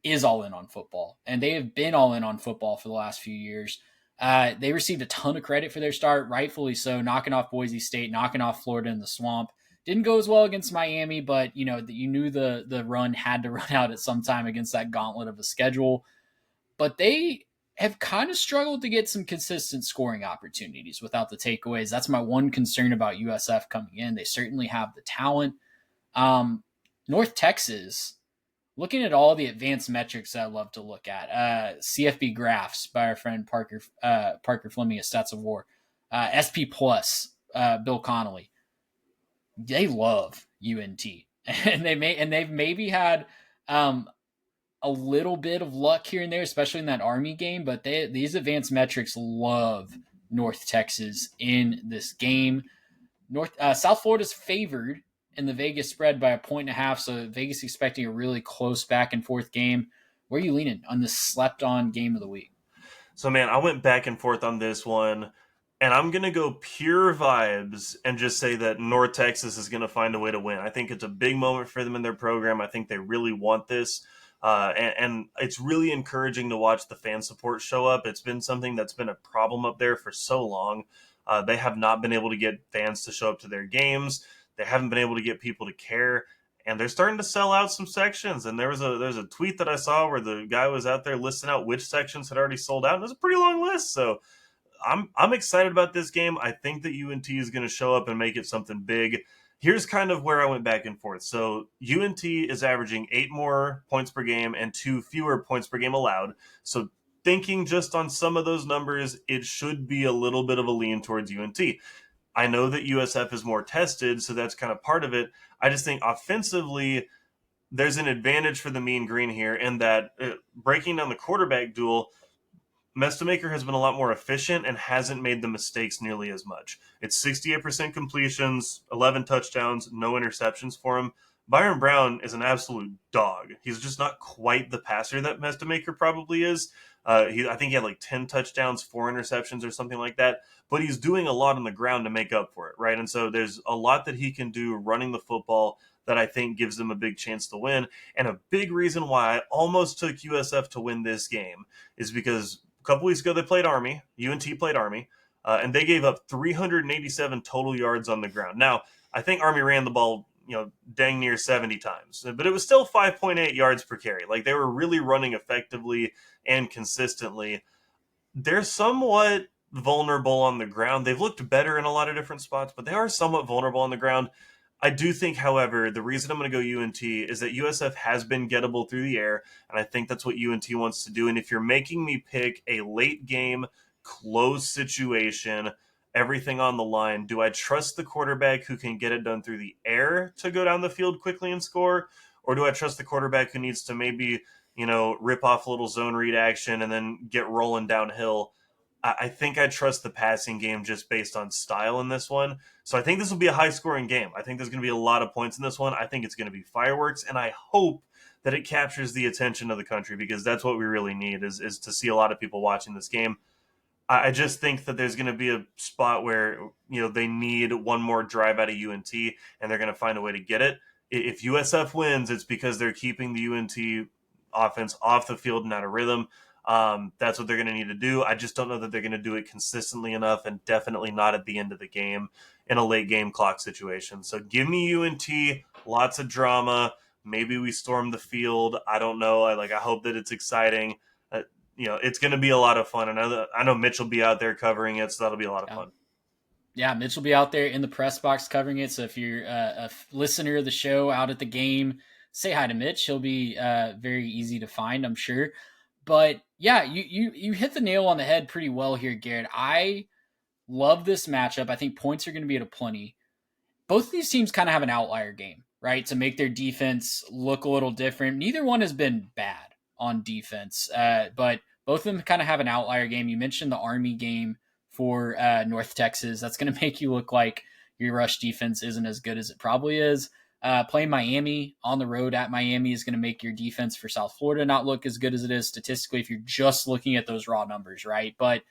[SPEAKER 3] is all in on football, and they have been all in on football for the last few years. They received a ton of credit for their start, rightfully so, knocking off Boise State, knocking off Florida in the swamp. Didn't go as well against Miami, but you knew the run had to run out at some time against that gauntlet of a schedule. But they have kind of struggled to get some consistent scoring opportunities without the takeaways. That's my one concern about USF coming in. They certainly have the talent. North Texas, looking at all the advanced metrics that I love to look at, CFB graphs by our friend Parker Fleming of Stats of War, SP Plus, Bill Connolly. They love UNT, and they've maybe had a little bit of luck here and there, especially in that Army game. But these advanced metrics love North Texas in this game. South Florida's favored in the Vegas spread by 1.5, so Vegas expecting a really close back and forth game. Where are you leaning on this slept on game of the week?
[SPEAKER 4] So, man, I went back and forth on this one, and I'm going to go pure vibes and just say that North Texas is going to find a way to win. I think it's a big moment for them in their program. I think they really want this, and it's really encouraging to watch the fan support show up. It's been something that's been a problem up there for so long. They have not been able to get fans to show up to their games. They haven't been able to get people to care, and they're starting to sell out some sections. And there's a tweet that I saw where the guy was out there listing out which sections had already sold out, and it was a pretty long list. So I'm excited about this game. I think that UNT is going to show up and make it something big. Here's kind of where I went back and forth. So UNT is averaging 8 more points per game and 2 fewer points per game allowed. So thinking just on some of those numbers, it should be a little bit of a lean towards UNT. I know that USF is more tested, so that's kind of part of it. I just think offensively, there's an advantage for the Mean Green here in that breaking down the quarterback duel, Mestamaker has been a lot more efficient and hasn't made the mistakes nearly as much. It's 68% completions, 11 touchdowns, no interceptions for him. Byron Brown is an absolute dog. He's just not quite the passer that Mestamaker probably is. I think he had like 10 touchdowns, 4 interceptions or something like that, but he's doing a lot on the ground to make up for it, right? And so there's a lot that he can do running the football that I think gives them a big chance to win. And a big reason why I almost took USF to win this game is because a couple weeks ago they played Army, UNT played Army, and they gave up 387 total yards on the ground. Now, I think Army ran the ball dang near 70 times, but it was still 5.8 yards per carry. Like, they were really running effectively and consistently. They're somewhat vulnerable on the ground. They've looked better in a lot of different spots, but they are somewhat vulnerable on the ground. I do think, however, the reason I'm going to go UNT is that USF has been gettable through the air, and I think that's what UNT wants to do. And if you're making me pick a late game, close situation, everything on the line, do I trust the quarterback who can get it done through the air to go down the field quickly and score? Or do I trust the quarterback who needs to maybe, rip off a little zone read action and then get rolling downhill? I think I trust the passing game just based on style in this one. So I think this will be a high-scoring game. I think there's going to be a lot of points in this one. I think it's going to be fireworks, and I hope that it captures the attention of the country, because that's what we really need is to see a lot of people watching this game. I just think that there's going to be a spot where, they need one more drive out of UNT, and they're going to find a way to get it. If USF wins, it's because they're keeping the UNT offense off the field and out of rhythm. That's what they're going to need to do. I just don't know that they're going to do it consistently enough, and definitely not at the end of the game in a late game clock situation. So give me UNT, lots of drama. Maybe we storm the field. I don't know. I hope that it's exciting. It's going to be a lot of fun. And I know Mitch will be out there covering it, so that'll be a lot of fun.
[SPEAKER 3] Yeah, Mitch will be out there in the press box covering it. So if you're a listener of the show out at the game, say hi to Mitch. He'll be very easy to find, I'm sure. But yeah, you hit the nail on the head pretty well here, Garrett. I love this matchup. I think points are going to be at a plenty. Both of these teams kind of have an outlier game, right? To make their defense look a little different. Neither one has been bad on defense, but both of them kind of have an outlier game. You mentioned the Army game for North Texas. That's going to make you look like your rush defense isn't as good as it probably is. Playing Miami on the road at Miami is going to make your defense for South Florida not look as good as it is statistically if you're just looking at those raw numbers, right? But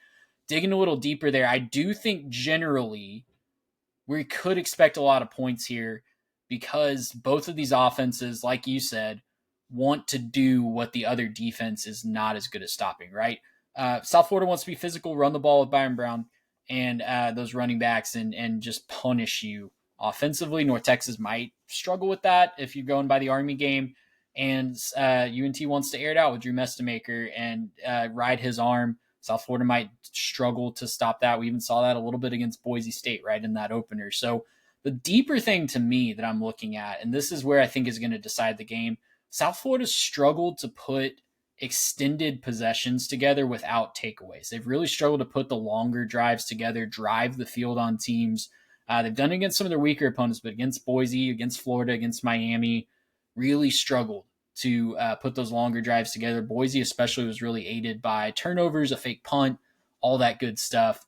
[SPEAKER 3] digging a little deeper there, I do think generally we could expect a lot of points here because both of these offenses, like you said, want to do what the other defense is not as good at stopping, right? South Florida wants to be physical, run the ball with Byron Brown and those running backs and just punish you offensively. North Texas might struggle with that if you're going by the Army game. And UNT wants to air it out with Drew Mestamaker and ride his arm. South Florida might struggle to stop that. We even saw that a little bit against Boise State, right, in that opener. So the deeper thing to me that I'm looking at, and this is where I think is going to decide the game, South Florida struggled to put extended possessions together without takeaways. They've really struggled to put the longer drives together, drive the field on teams. They've done it against some of their weaker opponents, but against Boise, against Florida, against Miami, really struggled to put those longer drives together. Boise especially was really aided by turnovers, a fake punt, all that good stuff.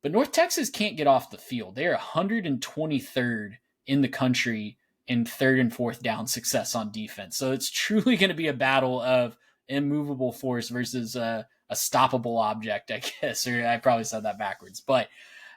[SPEAKER 3] But North Texas can't get off the field. They're 123rd in the country in third and fourth down success on defense. So it's truly going to be a battle of immovable force versus a stoppable object, I guess. Or I probably said that backwards. But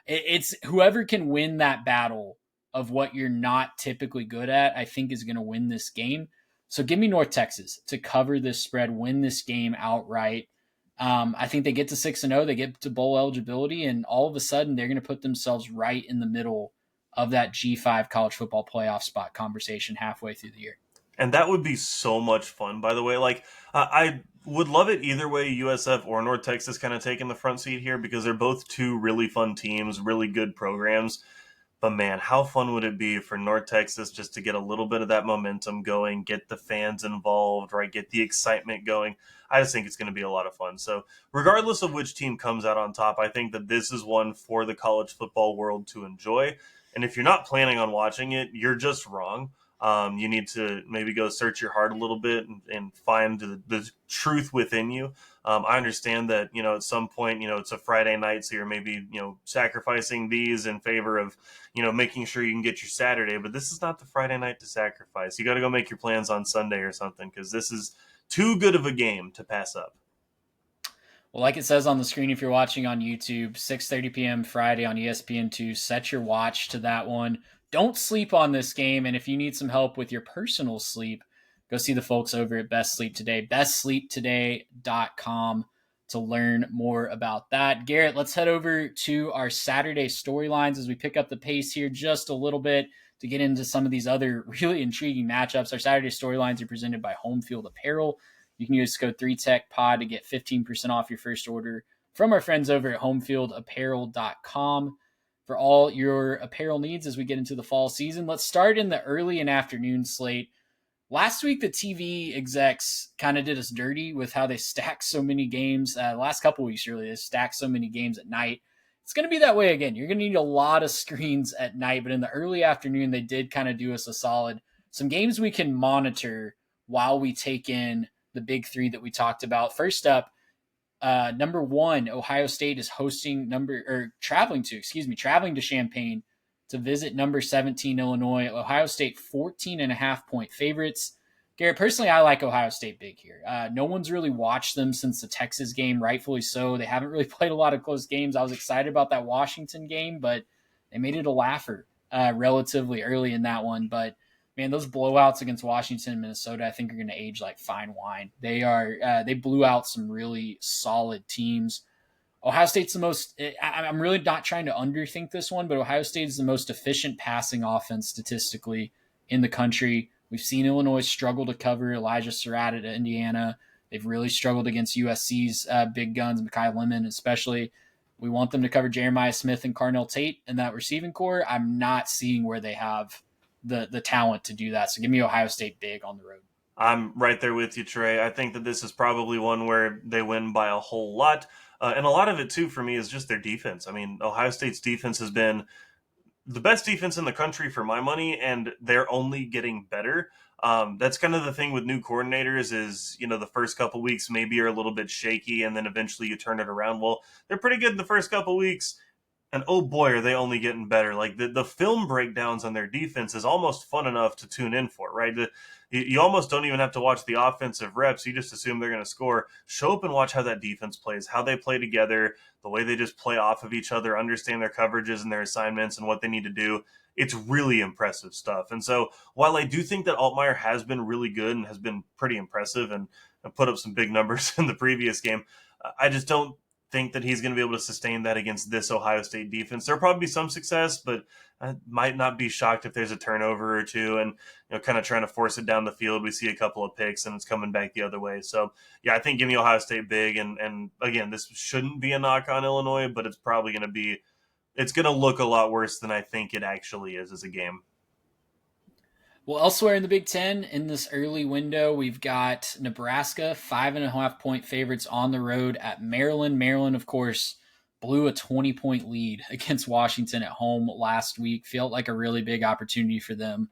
[SPEAKER 3] it's whoever can win that battle of what you're not typically good at, I think is going to win this game. So give me North Texas to cover this spread, win this game outright. I think they get to 6-0, they get to bowl eligibility, and all of a sudden they're going to put themselves right in the middle of that G5 college football playoff spot conversation halfway through the year.
[SPEAKER 4] And that would be so much fun, by the way. Like, I would love it either way, USF or North Texas kind of taking the front seat here, because they're both two really fun teams, really good programs. But man, how fun would it be for North Texas just to get a little bit of that momentum going, get the fans involved, right? Get the excitement going. I just think it's going to be a lot of fun. So regardless of which team comes out on top, I think that this is one for the college football world to enjoy. And if you're not planning on watching it, you're just wrong. You need to maybe go search your heart a little bit and find the truth within you. I understand that, at some point, it's a Friday night, so you're maybe, sacrificing these in favor of, making sure you can get your Saturday. But this is not the Friday night to sacrifice. You got to go make your plans on Sunday or something, because this is too good of a game to pass up.
[SPEAKER 3] Well, like it says on the screen, if you're watching on YouTube, 6:30 p.m. Friday on ESPN2, set your watch to that one. Don't sleep on this game, and if you need some help with your personal sleep, go see the folks over at Best Sleep Today, bestsleeptoday.com to learn more about that. Garrett, let's head over to our Saturday storylines as we pick up the pace here just a little bit to get into some of these other really intriguing matchups. Our Saturday storylines are presented by Home Field Apparel. You can use code 3TechPod to get 15% off your first order from our friends over at homefieldapparel.com. For all your apparel needs as we get into the fall season. Let's start in the early and afternoon slate. Last week, the TV execs kind of did us dirty with how they stacked so many games. The last couple weeks, really, they stacked so many games at night. It's going to be that way again. You're going to need a lot of screens at night, but in the early afternoon, they did kind of do us a solid. Some games we can monitor while we take in the big three that we talked about. First up, number one, Ohio State is traveling to Champaign to visit number 17 Illinois. Ohio State 14.5 point favorites. Garrett, personally, I like Ohio State big here. No one's really watched them since the Texas game, rightfully so. They haven't really played a lot of close games. I was excited about that Washington game, but they made it a laugher relatively early in that one. But man, those blowouts against Washington and Minnesota, I think, are going to age like fine wine. They blew out some really solid teams. Ohio State's the most – I'm really not trying to underthink this one, but Ohio State is the most efficient passing offense statistically in the country. We've seen Illinois struggle to cover Elijah Surratt at Indiana. They've really struggled against USC's big guns, Mekhi Lemon especially. We want them to cover Jeremiah Smith and Carnell Tate in that receiving core. I'm not seeing where they have the talent to do that. So give me Ohio State big on the road.
[SPEAKER 4] I'm right there with you, Trey. I think that this is probably one where they win by a whole lot. And a lot of it, too, for me, is just their defense. I mean, Ohio State's defense has been the best defense in the country for my money, and they're only getting better. That's kind of the thing with new coordinators is, the first couple weeks maybe are a little bit shaky, and then eventually you turn it around. Well, they're pretty good in the first couple weeks, And oh boy, are they only getting better. Like the film breakdowns on their defense is almost fun enough to tune in for, right? You almost don't even have to watch the offensive reps. You just assume they're going to score. Show up and watch how that defense plays, how they play together, the way they just play off of each other, understand their coverages and their assignments and what they need to do. It's really impressive stuff. And so while I do think that Altmaier has been really good and has been pretty impressive and put up some big numbers in the previous game, I just don't think that he's going to be able to sustain that against this Ohio State defense. There'll probably be some success, but I might not be shocked if there's a turnover or two and kind of trying to force it down the field. We see a couple of picks and it's coming back the other way. So yeah, I think give me Ohio State big. And again, this shouldn't be a knock on Illinois, but it's probably going to be, it's going to look a lot worse than I think it actually is as a game.
[SPEAKER 3] Well, elsewhere in the Big Ten, in this early window, we've got Nebraska, 5.5-point favorites on the road at Maryland. Maryland, of course, blew a 20-point lead against Washington at home last week. Felt like a really big opportunity for them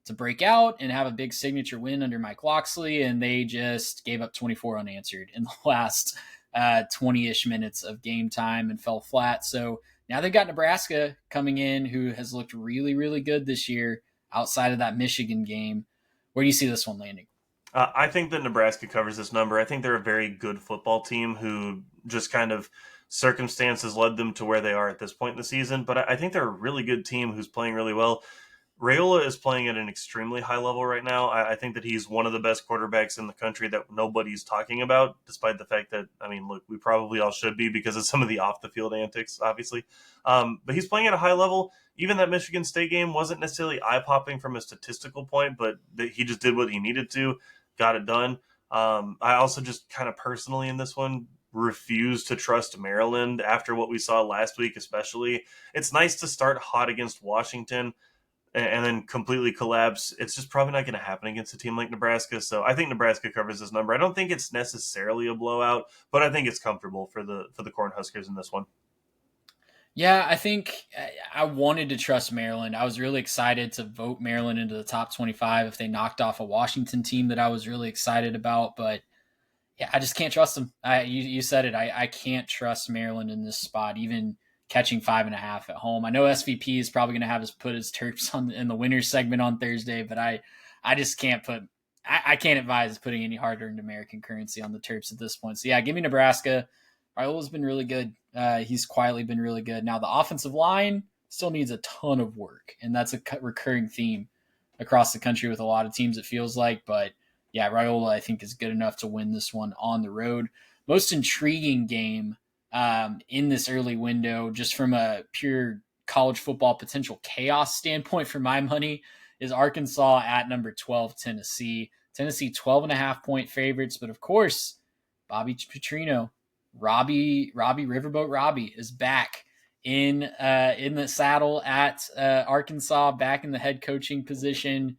[SPEAKER 3] to break out and have a big signature win under Mike Locksley, and they just gave up 24 unanswered in the last 20-ish minutes of game time and fell flat. So now they've got Nebraska coming in, who has looked really, really good this year, outside of that Michigan game. Where do you see this one landing?
[SPEAKER 4] I think that Nebraska covers this number. I think they're a very good football team who just kind of circumstances led them to where they are at this point in the season. But I think they're a really good team who's playing really well. Raiola is playing at an extremely high level right now. I think that he's one of the best quarterbacks in the country that nobody's talking about, despite the fact that, I mean, look, we probably all should be because of some of the off-the-field antics, obviously. But he's playing at a high level. Even that Michigan State game wasn't necessarily eye-popping from a statistical point, but he just did what he needed to, got it done. I also just kind of personally in this one refuse to trust Maryland after what we saw last week, especially. It's nice to start hot against Washington and then completely collapse. It's just probably not going to happen against a team like Nebraska. So I think Nebraska covers this number. I don't think it's necessarily a blowout, but I think it's comfortable for the Cornhuskers in this one.
[SPEAKER 3] Yeah, I think I wanted to trust Maryland. I was really excited to vote Maryland into the top 25 if they knocked off a Washington team that I was really excited about. But yeah, I just can't trust them. You said it. I can't trust Maryland in this spot, even catching 5.5 at home. I know SVP is probably going to have us put his Terps in the winners segment on Thursday, but I just can't I can't advise putting any hard-earned American currency on the Terps at this point. So yeah, give me Nebraska. Raioula's been really good. He's quietly been really good. Now the offensive line still needs a ton of work, and that's a recurring theme across the country with a lot of teams, it feels like. But yeah, Raiola, I think, is good enough to win this one on the road. Most intriguing game in this early window, just from a pure college football potential chaos standpoint for my money, is Arkansas at number 12, Tennessee. Tennessee 12.5-point favorites, but of course, Bobby Petrino, Robbie Riverboat Robbie is back in the saddle at Arkansas, back in the head coaching position.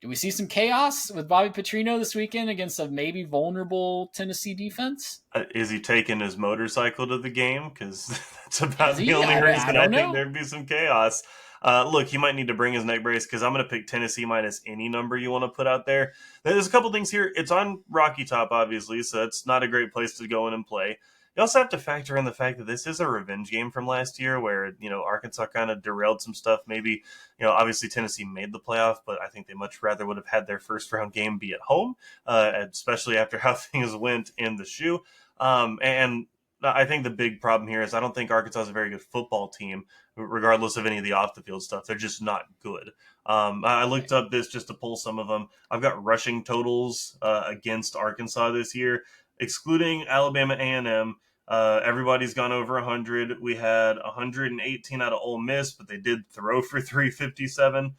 [SPEAKER 3] Do we see some chaos with Bobby Petrino this weekend against a maybe vulnerable Tennessee defense?
[SPEAKER 4] Is he taking his motorcycle to the game? Because that's about the only reason I think there'd be some chaos. Look, he might need to bring his neck brace because I'm going to pick Tennessee minus any number you want to put out there. There's a couple things here. It's on Rocky Top, obviously, so it's not a great place to go in and play. You also have to factor in the fact that this is a revenge game from last year where, Arkansas kind of derailed some stuff. Maybe, obviously Tennessee made the playoff, but I think they much rather would have had their first round game be at home, especially after how things went in the shoe. And I think the big problem here is I don't think Arkansas is a very good football team, regardless of any of the off-the-field stuff. They're just not good. I looked up this just to pull some of them. I've got rushing totals against Arkansas this year, excluding Alabama A&M. Everybody's gone over 100. We had 118 out of Ole Miss, but they did throw for 357.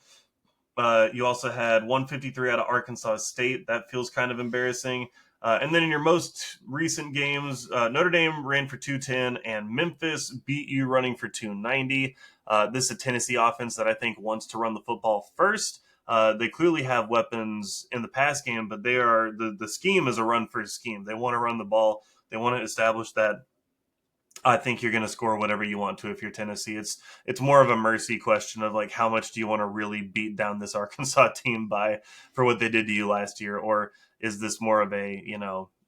[SPEAKER 4] You also had 153 out of Arkansas State. That feels kind of embarrassing. And then in your most recent games, Notre Dame ran for 210 and Memphis beat you running for 290. This is a Tennessee offense that I think wants to run the football first. They clearly have weapons in the pass game, but they are the scheme is a run first scheme. They want to run the ball. They want to establish that. I think you're going to score whatever you want to if you're Tennessee. It's more of a mercy question of like how much do you want to really beat down this Arkansas team by for what they did to you last year, or is this more of a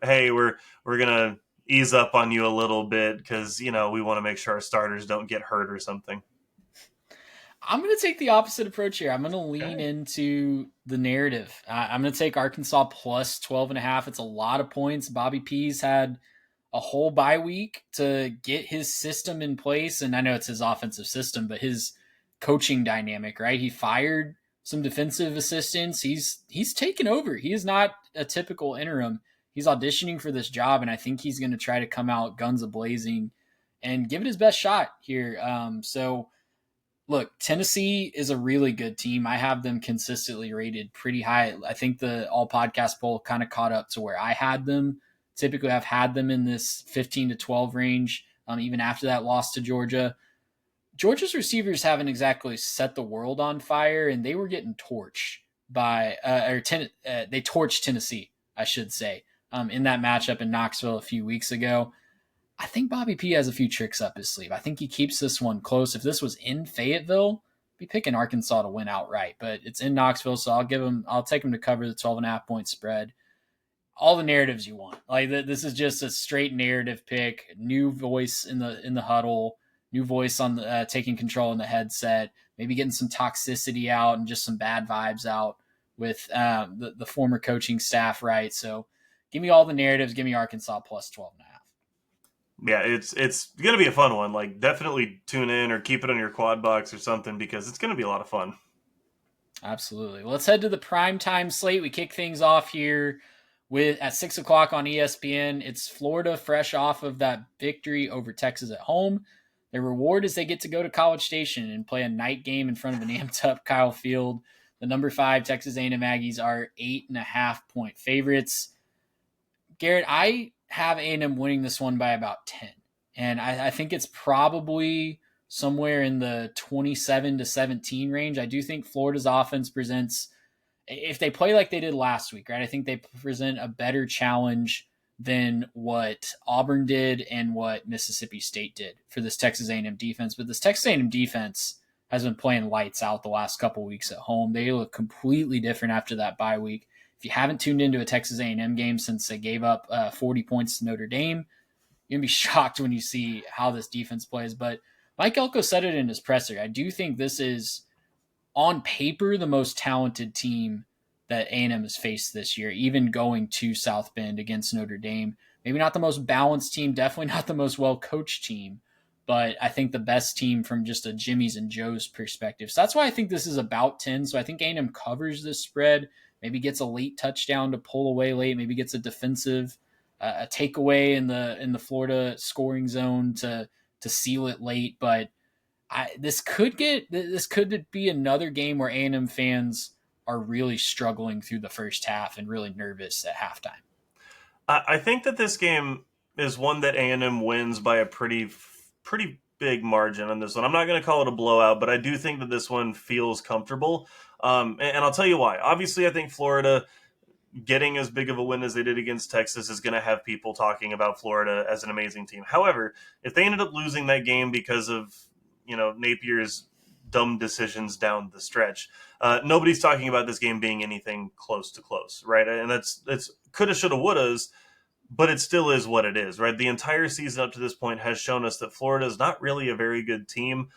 [SPEAKER 4] hey we're gonna ease up on you a little bit because, we want to make sure our starters don't get hurt or something.
[SPEAKER 3] I'm going to take the opposite approach here. I'm going to lean into the narrative. I'm going to take Arkansas plus 12.5. It's a lot of points. Bobby P's had a whole bye week to get his system in place. And I know it's his offensive system, but his coaching dynamic, right? He fired some defensive assistants. He's taken over. He is not a typical interim. He's auditioning for this job, and I think he's going to try to come out guns a-blazing and give it his best shot here. So look, Tennessee is a really good team. I have them consistently rated pretty high. I think the All Podcast poll kind of caught up to where I had them. Typically, I've had them in this 15 to 12 range, even after that loss to Georgia. Georgia's receivers haven't exactly set the world on fire, and they were getting torched by they torched Tennessee, I should say, in that matchup in Knoxville a few weeks ago. I think Bobby P has a few tricks up his sleeve. I think he keeps this one close. If this was in Fayetteville, I'd be picking Arkansas to win outright, but it's in Knoxville, so I'll take him to cover the 12.5 point spread. All the narratives you want. Like this is just a straight narrative pick. New voice in the huddle. New voice on the taking control in the headset. Maybe getting some toxicity out and just some bad vibes out with the former coaching staff, right? So give me all the narratives. Give me Arkansas plus 12.5.
[SPEAKER 4] Yeah, it's gonna be a fun one. Like, definitely tune in or keep it on your quad box or something because it's gonna be a lot of fun.
[SPEAKER 3] Absolutely. Let's head to the primetime slate. We kick things off here at 6 o'clock on ESPN. It's Florida fresh off of that victory over Texas at home. Their reward is they get to go to College Station and play a night game in front of an amped up Kyle Field. The number 5 Texas A&M Aggies are 8.5 point favorites. Garrett, I have A&M winning this one by about 10. And I think it's probably somewhere in the 27 to 17 range. I do think Florida's offense presents, if they play like they did last week, right, I think they present a better challenge than what Auburn did and what Mississippi State did for this Texas A&M defense. But this Texas A&M defense has been playing lights out the last couple weeks at home. They look completely different after that bye week. If you haven't tuned into a Texas A&M game since they gave up 40 points to Notre Dame, you're going to be shocked when you see how this defense plays. But Mike Elko said it in his presser. I do think this is, on paper, the most talented team that A&M has faced this year, even going to South Bend against Notre Dame. Maybe not the most balanced team, definitely not the most well-coached team, but I think the best team from just a Jimmy's and Joe's perspective. So that's why I think this is about 10. So I think A&M covers this spread, maybe gets a late touchdown to pull away late, maybe gets a defensive, a takeaway in the Florida scoring zone to seal it late. But this could be another game where A&M fans are really struggling through the first half and really nervous at halftime.
[SPEAKER 4] I think that this game is one that A&M wins by a pretty big margin on this one. I'm not going to call it a blowout, but I do think that this one feels comfortable. And I'll tell you why. Obviously, I think Florida getting as big of a win as they did against Texas is going to have people talking about Florida as an amazing team. However, if they ended up losing that game because of, Napier's dumb decisions down the stretch, nobody's talking about this game being anything close to close, right? And that's coulda, shoulda, wouldas, but it still is what it is, right? The entire season up to this point has shown us that Florida is not really a very good team.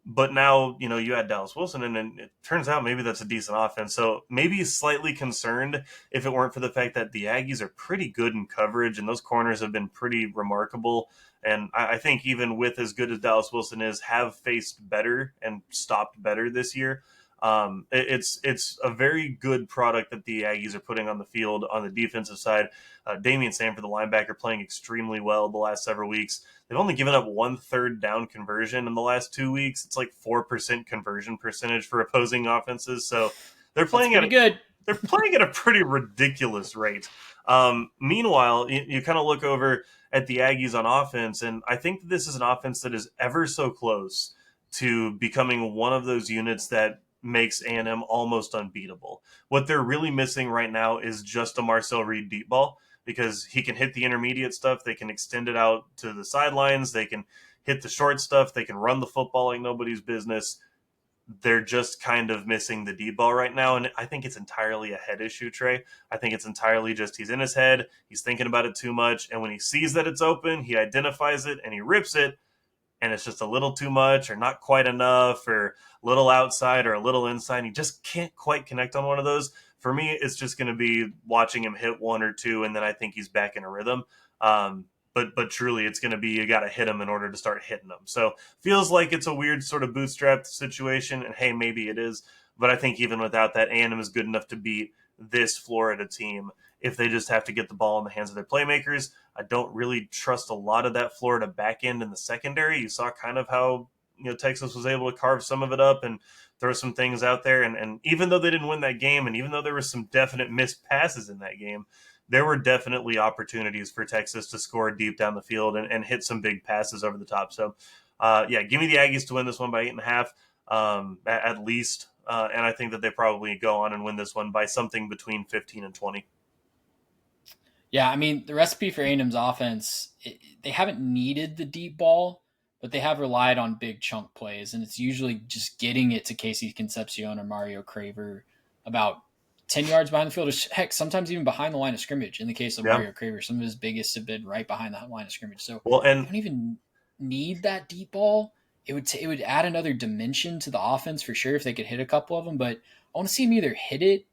[SPEAKER 4] But now, you add Dallas Wilson, and then it turns out maybe that's a decent offense. So maybe slightly concerned if it weren't for the fact that the Aggies are pretty good in coverage, and those corners have been pretty remarkable. And I think even with as good as Dallas Wilson is, have faced better and stopped better this year. It's a very good product that the Aggies are putting on the field on the defensive side. Damian Sanford, the linebacker, playing extremely well the last several weeks. They've only given up 1 third down conversion in the last 2 weeks. It's like 4% conversion percentage for opposing offenses. So they're playing good. They're playing at a pretty ridiculous rate. Meanwhile, you kind of look over at the Aggies on offense, and I think that this is an offense that is ever so close to becoming one of those units that makes A&M almost unbeatable. What they're really missing right now is just a Marcel Reed deep ball, because he can hit the intermediate stuff. They can extend it out to the sidelines. They can hit the short stuff. They can run the football like nobody's business. they're just kind of missing the deep ball right now. And I think it's entirely a head issue, Trey. I think it's entirely just he's in his head. He's thinking about it too much. And when he sees that it's open, he identifies it and he rips it. And it's just a little too much or not quite enough or a little outside or a little inside. He just can't quite connect on one of those. For me, it's just going to be watching him hit one or two, and then I think he's back in a rhythm. But truly, it's going to be you got to hit him in order to start hitting them. So feels like it's a weird sort of bootstrapped situation, and hey, maybe it is. But I think even without that, A&M is good enough to beat this Florida team if they just have to get the ball in the hands of their playmakers. I don't really trust a lot of that Florida back end in the secondary. You saw kind of how Texas was able to carve some of it up and throw some things out there. And even though they didn't win that game, and even though there were some definite missed passes in that game, there were definitely opportunities for Texas to score deep down the field and hit some big passes over the top. So, give me the Aggies to win this one by 8.5 at least. And I think that they probably go on and win this one by something between 15 and 20.
[SPEAKER 3] Yeah, I mean, the recipe for A&M's offense, they haven't needed the deep ball, but they have relied on big chunk plays, and it's usually just getting it to Casey Concepcion or Mario Craver about 10 yards behind the field, or heck, sometimes even behind the line of scrimmage. In the case of Mario Craver, some of his biggest have been right behind the line of scrimmage. So you don't even need that deep ball. It would add another dimension to the offense for sure if they could hit a couple of them, but I want to see him either hit it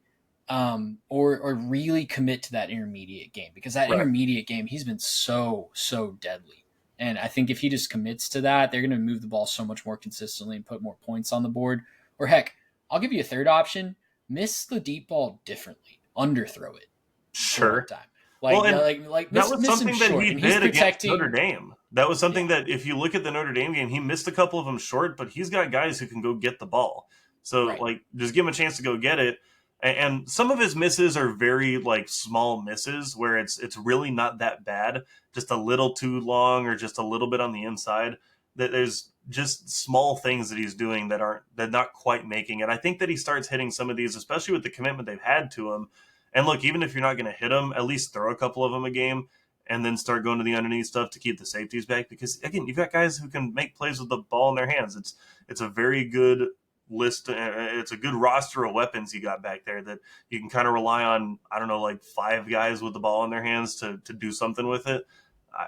[SPEAKER 3] or really commit to that intermediate game, because that intermediate game, he's been so deadly. And I think if he just commits to that, they're going to move the ball so much more consistently and put more points on the board. Or heck, I'll give you a third option. Miss the deep ball differently. Underthrow it.
[SPEAKER 4] Sure.
[SPEAKER 3] Time. That was
[SPEAKER 4] something that he did against Notre Dame. That was something that if you look at the Notre Dame game, he missed a couple of them short, but he's got guys who can go get the ball. So just give him a chance to go get it. And some of his misses are very small misses where it's really not that bad, just a little too long or just a little bit on the inside. That there's just small things that he's doing that not quite making it. I think that he starts hitting some of these, especially with the commitment they've had to him. And look, even if you're not going to hit him, at least throw a couple of them a game and then start going to the underneath stuff to keep the safeties back. Because again, you've got guys who can make plays with the ball in their hands. It's a very good list. It's a good roster of weapons you got back there that you can kind of rely on. I don't know, 5 guys with the ball in their hands to do something with it.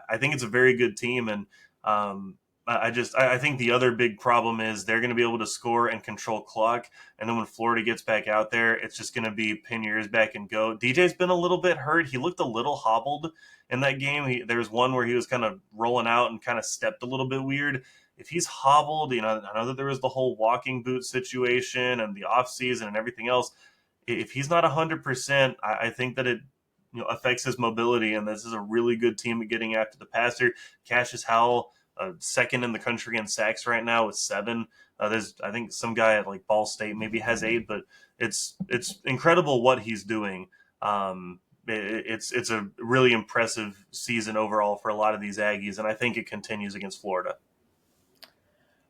[SPEAKER 4] I think it's a very good team. And I think the other big problem is they're going to be able to score and control clock. And then when Florida gets back out there, it's just going to be pin your ears back and go. DJ's been a little bit hurt. He looked a little hobbled in that game. There was one where he was kind of rolling out and kind of stepped a little bit weird. If he's hobbled, I know that there was the whole walking boot situation and the off season and everything else. If he's not 100%, I think that it affects his mobility. And this is a really good team at getting after the passer. Cassius Howell, second in the country in sacks right now with 7. There's, I think, some guy at Ball State maybe has 8, but it's incredible what he's doing. It's a really impressive season overall for a lot of these Aggies, and I think it continues against Florida.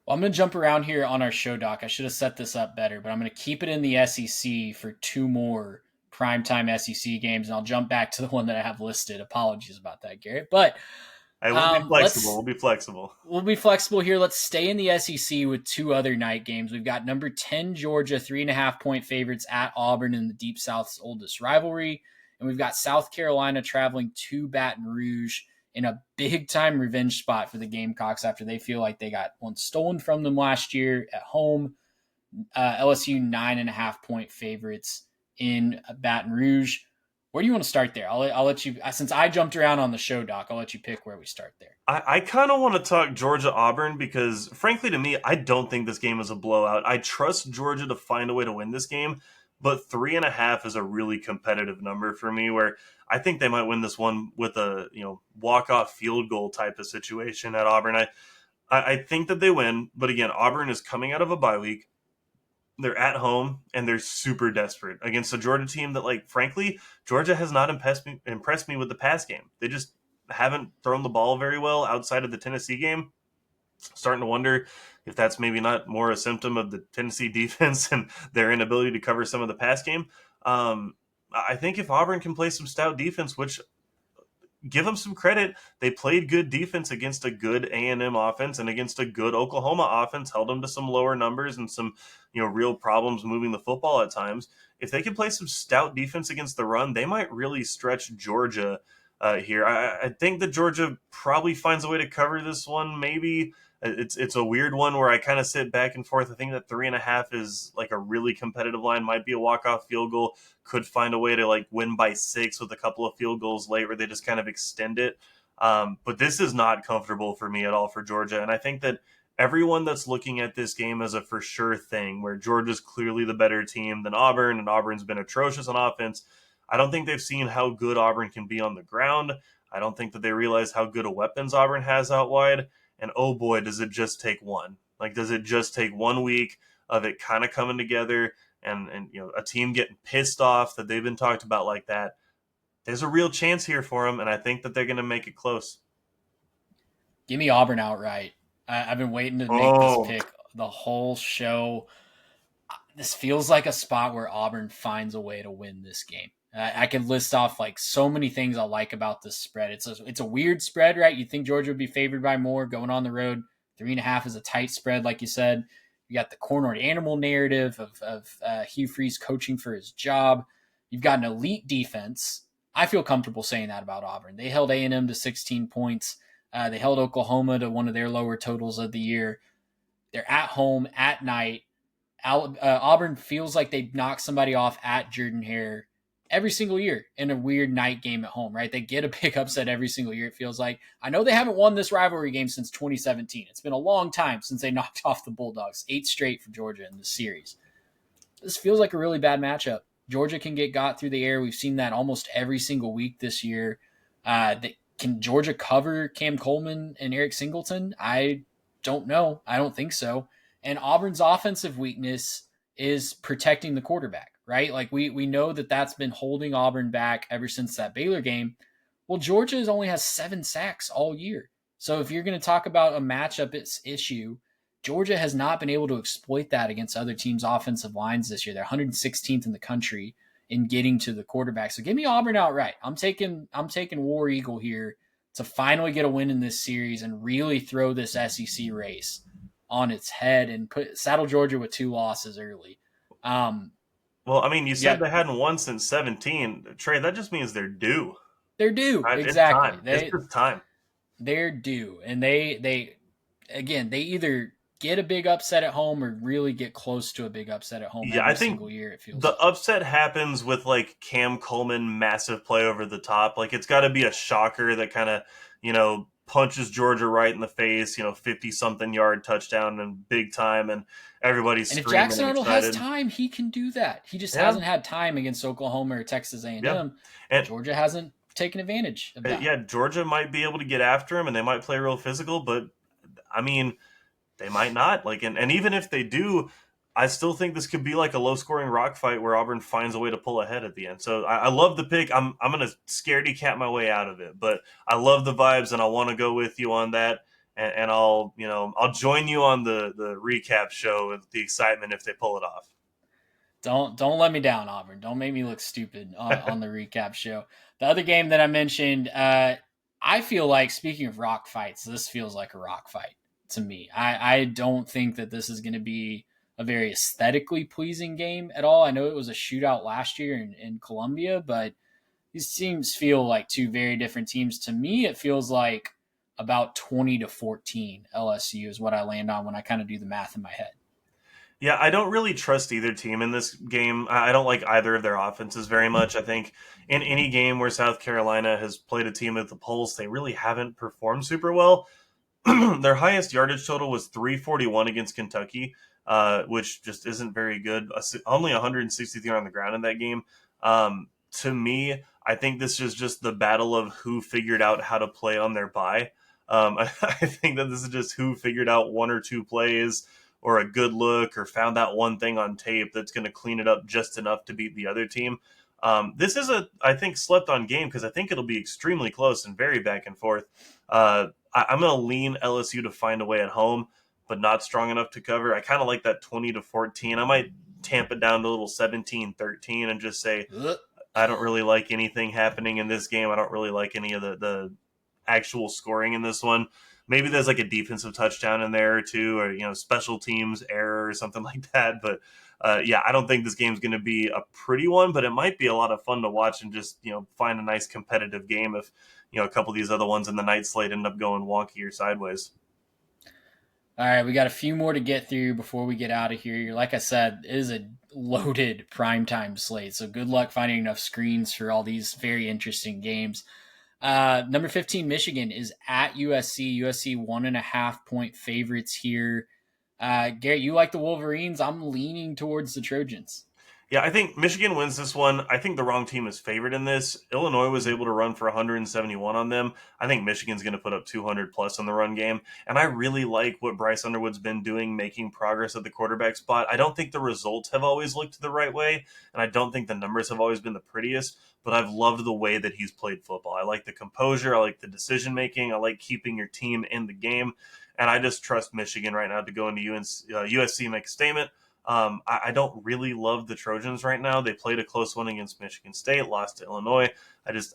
[SPEAKER 3] Well, I'm going to jump around here on our show doc. I should have set this up better, but I'm going to keep it in the SEC for 2 more primetime SEC games, and I'll jump back to the one that I have listed. Apologies about that, Garrett. But
[SPEAKER 4] we'll be flexible. We'll
[SPEAKER 3] be flexible here. Let's stay in the SEC with 2 other night games. We've got number 10 Georgia, 3.5-point favorites at Auburn in the Deep South's oldest rivalry. And we've got South Carolina traveling to Baton Rouge in a big-time revenge spot for the Gamecocks after they feel like they got one stolen from them last year at home. LSU 9.5-point favorites in Baton Rouge. Where do you want to start there? I'll let you, since I jumped around on the show doc, I'll let you pick where we start there.
[SPEAKER 4] I kind of want to talk Georgia-Auburn because, frankly, to me, I don't think this game is a blowout. I trust Georgia to find a way to win this game, but 3.5 is a really competitive number for me where I think they might win this one with a walk-off field goal type of situation at Auburn. I think that they win, but again, Auburn is coming out of a bye week. They're at home, and they're super desperate against a Georgia team that, frankly, Georgia has not impressed me with the pass game. They just haven't thrown the ball very well outside of the Tennessee game. Starting to wonder if that's maybe not more a symptom of the Tennessee defense and their inability to cover some of the pass game. I think if Auburn can play some stout defense, which give them some credit. They played good defense against a good A&M offense and against a good Oklahoma offense, held them to some lower numbers and some, real problems moving the football at times. If they can play some stout defense against the run, they might really stretch Georgia here. I think that Georgia probably finds a way to cover this one. Maybe it's a weird one where I kind of sit back and forth. I think that 3.5 is like a really competitive line. Might be a walk-off field goal. Could find a way to like win by 6 with a couple of field goals late where they just kind of extend it. But this is not comfortable for me at all for Georgia. And I think that everyone that's looking at this game as a for sure thing, where Georgia's clearly the better team than Auburn, and Auburn's been atrocious on offense. I don't think they've seen how good Auburn can be on the ground. I don't think that they realize how good a weapons Auburn has out wide. And oh boy, does it just take one. Like, does it just take 1 week of it kind of coming together and a team getting pissed off that they've been talked about like that? There's a real chance here for them, and I think that they're going to make it close.
[SPEAKER 3] Give me Auburn outright. I've been waiting to make this pick the whole show. This feels like a spot where Auburn finds a way to win this game. I could list off like so many things I like about this spread. It's a weird spread, right? You'd think Georgia would be favored by more going on the road. 3.5 is a tight spread, like you said. You got the cornered animal narrative of Hugh Freeze coaching for his job. You've got an elite defense. I feel comfortable saying that about Auburn. They held A&M to 16 points. They held Oklahoma to one of their lower totals of the year. They're at home at night. Auburn feels like they knock somebody off at Jordan-Hare every single year in a weird night game at home, right? They get a big upset every single year, it feels like. I know they haven't won this rivalry game since 2017. It's been a long time since they knocked off the Bulldogs. 8 straight for Georgia in this series. This feels like a really bad matchup. Georgia can get got through the air. We've seen that almost every single week this year. Can Georgia cover Cam Coleman and Eric Singleton? I don't know. I don't think so. And Auburn's offensive weakness is protecting the quarterback, right? Like we know that that's been holding Auburn back ever since that Baylor game. Well, Georgia only has 7 sacks all year. So if you're going to talk about a matchup issue, Georgia has not been able to exploit that against other teams' offensive lines this year. They're 116th in the country in getting to the quarterback. So give me Auburn outright. I'm taking War Eagle here to finally get a win in this series and really throw this SEC race on its head and saddle Georgia with 2 losses early.
[SPEAKER 4] Well, I mean, you said they hadn't won since 17. Trey, that just means they're due.
[SPEAKER 3] They're due. Right? Exactly.
[SPEAKER 4] It's just time.
[SPEAKER 3] They're due. And they either get a big upset at home or really get close to a big upset at home every single year, it feels
[SPEAKER 4] the upset happens with like Cam Coleman massive play over the top. Like, it's got to be a shocker that kind of, punches Georgia right in the face, 50-something yard touchdown and big time, and everybody's screaming.
[SPEAKER 3] And if Jackson Arnold has time, he can do that. He just hasn't had time against Oklahoma or Texas A&M. Yeah. And Georgia hasn't taken advantage of that.
[SPEAKER 4] Yeah, Georgia might be able to get after him, and they might play real physical, but, I mean, they might not. Like, and even if they do, I still think this could be like a low-scoring rock fight where Auburn finds a way to pull ahead at the end. So I love the pick. I'm going to scaredy cat my way out of it, but I love the vibes, and I want to go with you on that. And I'll join you on the recap show with the excitement if they pull it off.
[SPEAKER 3] Don't let me down, Auburn. Don't make me look stupid on the recap show. The other game that I mentioned, I feel like, speaking of rock fights, this feels like a rock fight to me. I don't think that this is going to be a very aesthetically pleasing game at all. I know it was a shootout last year in Columbia, but these teams feel like 2 very different teams. To me, it feels like about 20-14 LSU is what I land on when I kind of do the math in my head.
[SPEAKER 4] Yeah, I don't really trust either team in this game. I don't like either of their offenses very much. I think in any game where South Carolina has played a team at the polls, they really haven't performed super well. Their highest yardage total was 341 against Kentucky. Which just isn't very good. Only 163 on the ground in that game. To me, I think this is just the battle of who figured out how to play on their bye. I think that this is just who figured out 1 or 2 plays or a good look or found that one thing on tape that's going to clean it up just enough to beat the other team. This is I think, slept on game because I think it'll be extremely close and very back and forth. I'm going to lean LSU to find a way at home, but not strong enough to cover. I kind of like that 20-14. I might tamp it down to a little 17-13 and just say I don't really like anything happening in this game. I don't really like any of the actual scoring in this one. Maybe there's like a defensive touchdown in there or two, or special teams error or something like that. But yeah, I don't think this game's going to be a pretty one, but it might be a lot of fun to watch and just find a nice competitive game if a couple of these other ones in the night slate end up going wonky or sideways.
[SPEAKER 3] All right, we got a few more to get through before we get out of here. Like I said, it is a loaded primetime slate, so good luck finding enough screens for all these very interesting games. Number 15, Michigan is at USC. USC 1.5 point favorites here. Garrett, you like the Wolverines. I'm leaning towards the Trojans.
[SPEAKER 4] Yeah, I think Michigan wins this one. I think the wrong team is favored in this. Illinois was able to run for 171 on them. I think Michigan's going to put up 200 plus in the run game. And I really like what Bryce Underwood's been doing, making progress at the quarterback spot. I don't think the results have always looked the right way, and I don't think the numbers have always been the prettiest, but I've loved the way that he's played football. I like the composure. I like the decision making. I like keeping your team in the game. And I just trust Michigan right now to go into USC, make a statement. I don't really love the Trojans right now. They played a close one against Michigan State, lost to Illinois.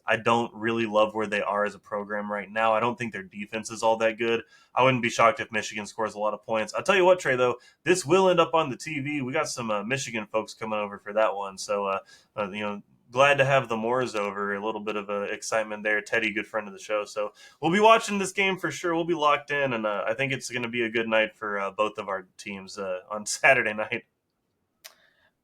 [SPEAKER 4] I don't really love where they are as a program right now. I don't think their defense is all that good. I wouldn't be shocked if Michigan scores a lot of points. I'll tell you what, Trey, though, this will end up on the TV. We got some Michigan folks coming over for that one. So, glad to have the Moors over. A little bit of excitement there. Teddy, good friend of the show. So we'll be watching this game for sure. We'll be locked in, and I think it's going to be a good night for both of our teams on Saturday night.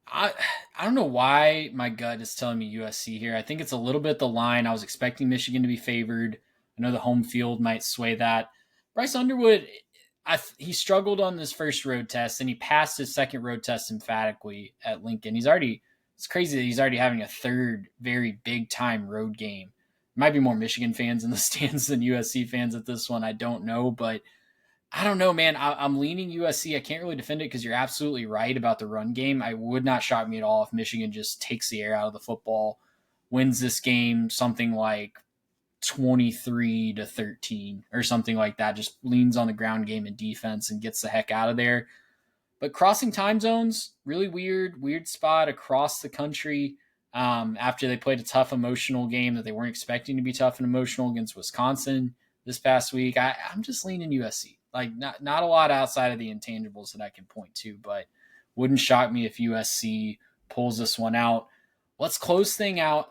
[SPEAKER 3] I don't know why my gut is telling me USC here. I think it's a little bit the line. I was expecting Michigan to be favored. I know the home field might sway that. Bryce Underwood, he struggled on this first road test, and he passed his second road test emphatically at Lincoln. It's crazy that he's already having a third very big-time road game. There might be more Michigan fans in the stands than USC fans at this one. I don't know, but I don't know, man. I'm leaning USC. I can't really defend it because you're absolutely right about the run game. I would not shock me at all if Michigan just takes the air out of the football, wins this game something like 23-13 or something like that, just leans on the ground game and defense and gets the heck out of there. But crossing time zones, really weird spot across the country after they played a tough emotional game that they weren't expecting to be tough and emotional against Wisconsin this past week. I'm just leaning USC. Like not a lot outside of the intangibles that I can point to, but wouldn't shock me if USC pulls this one out. Let's close things out,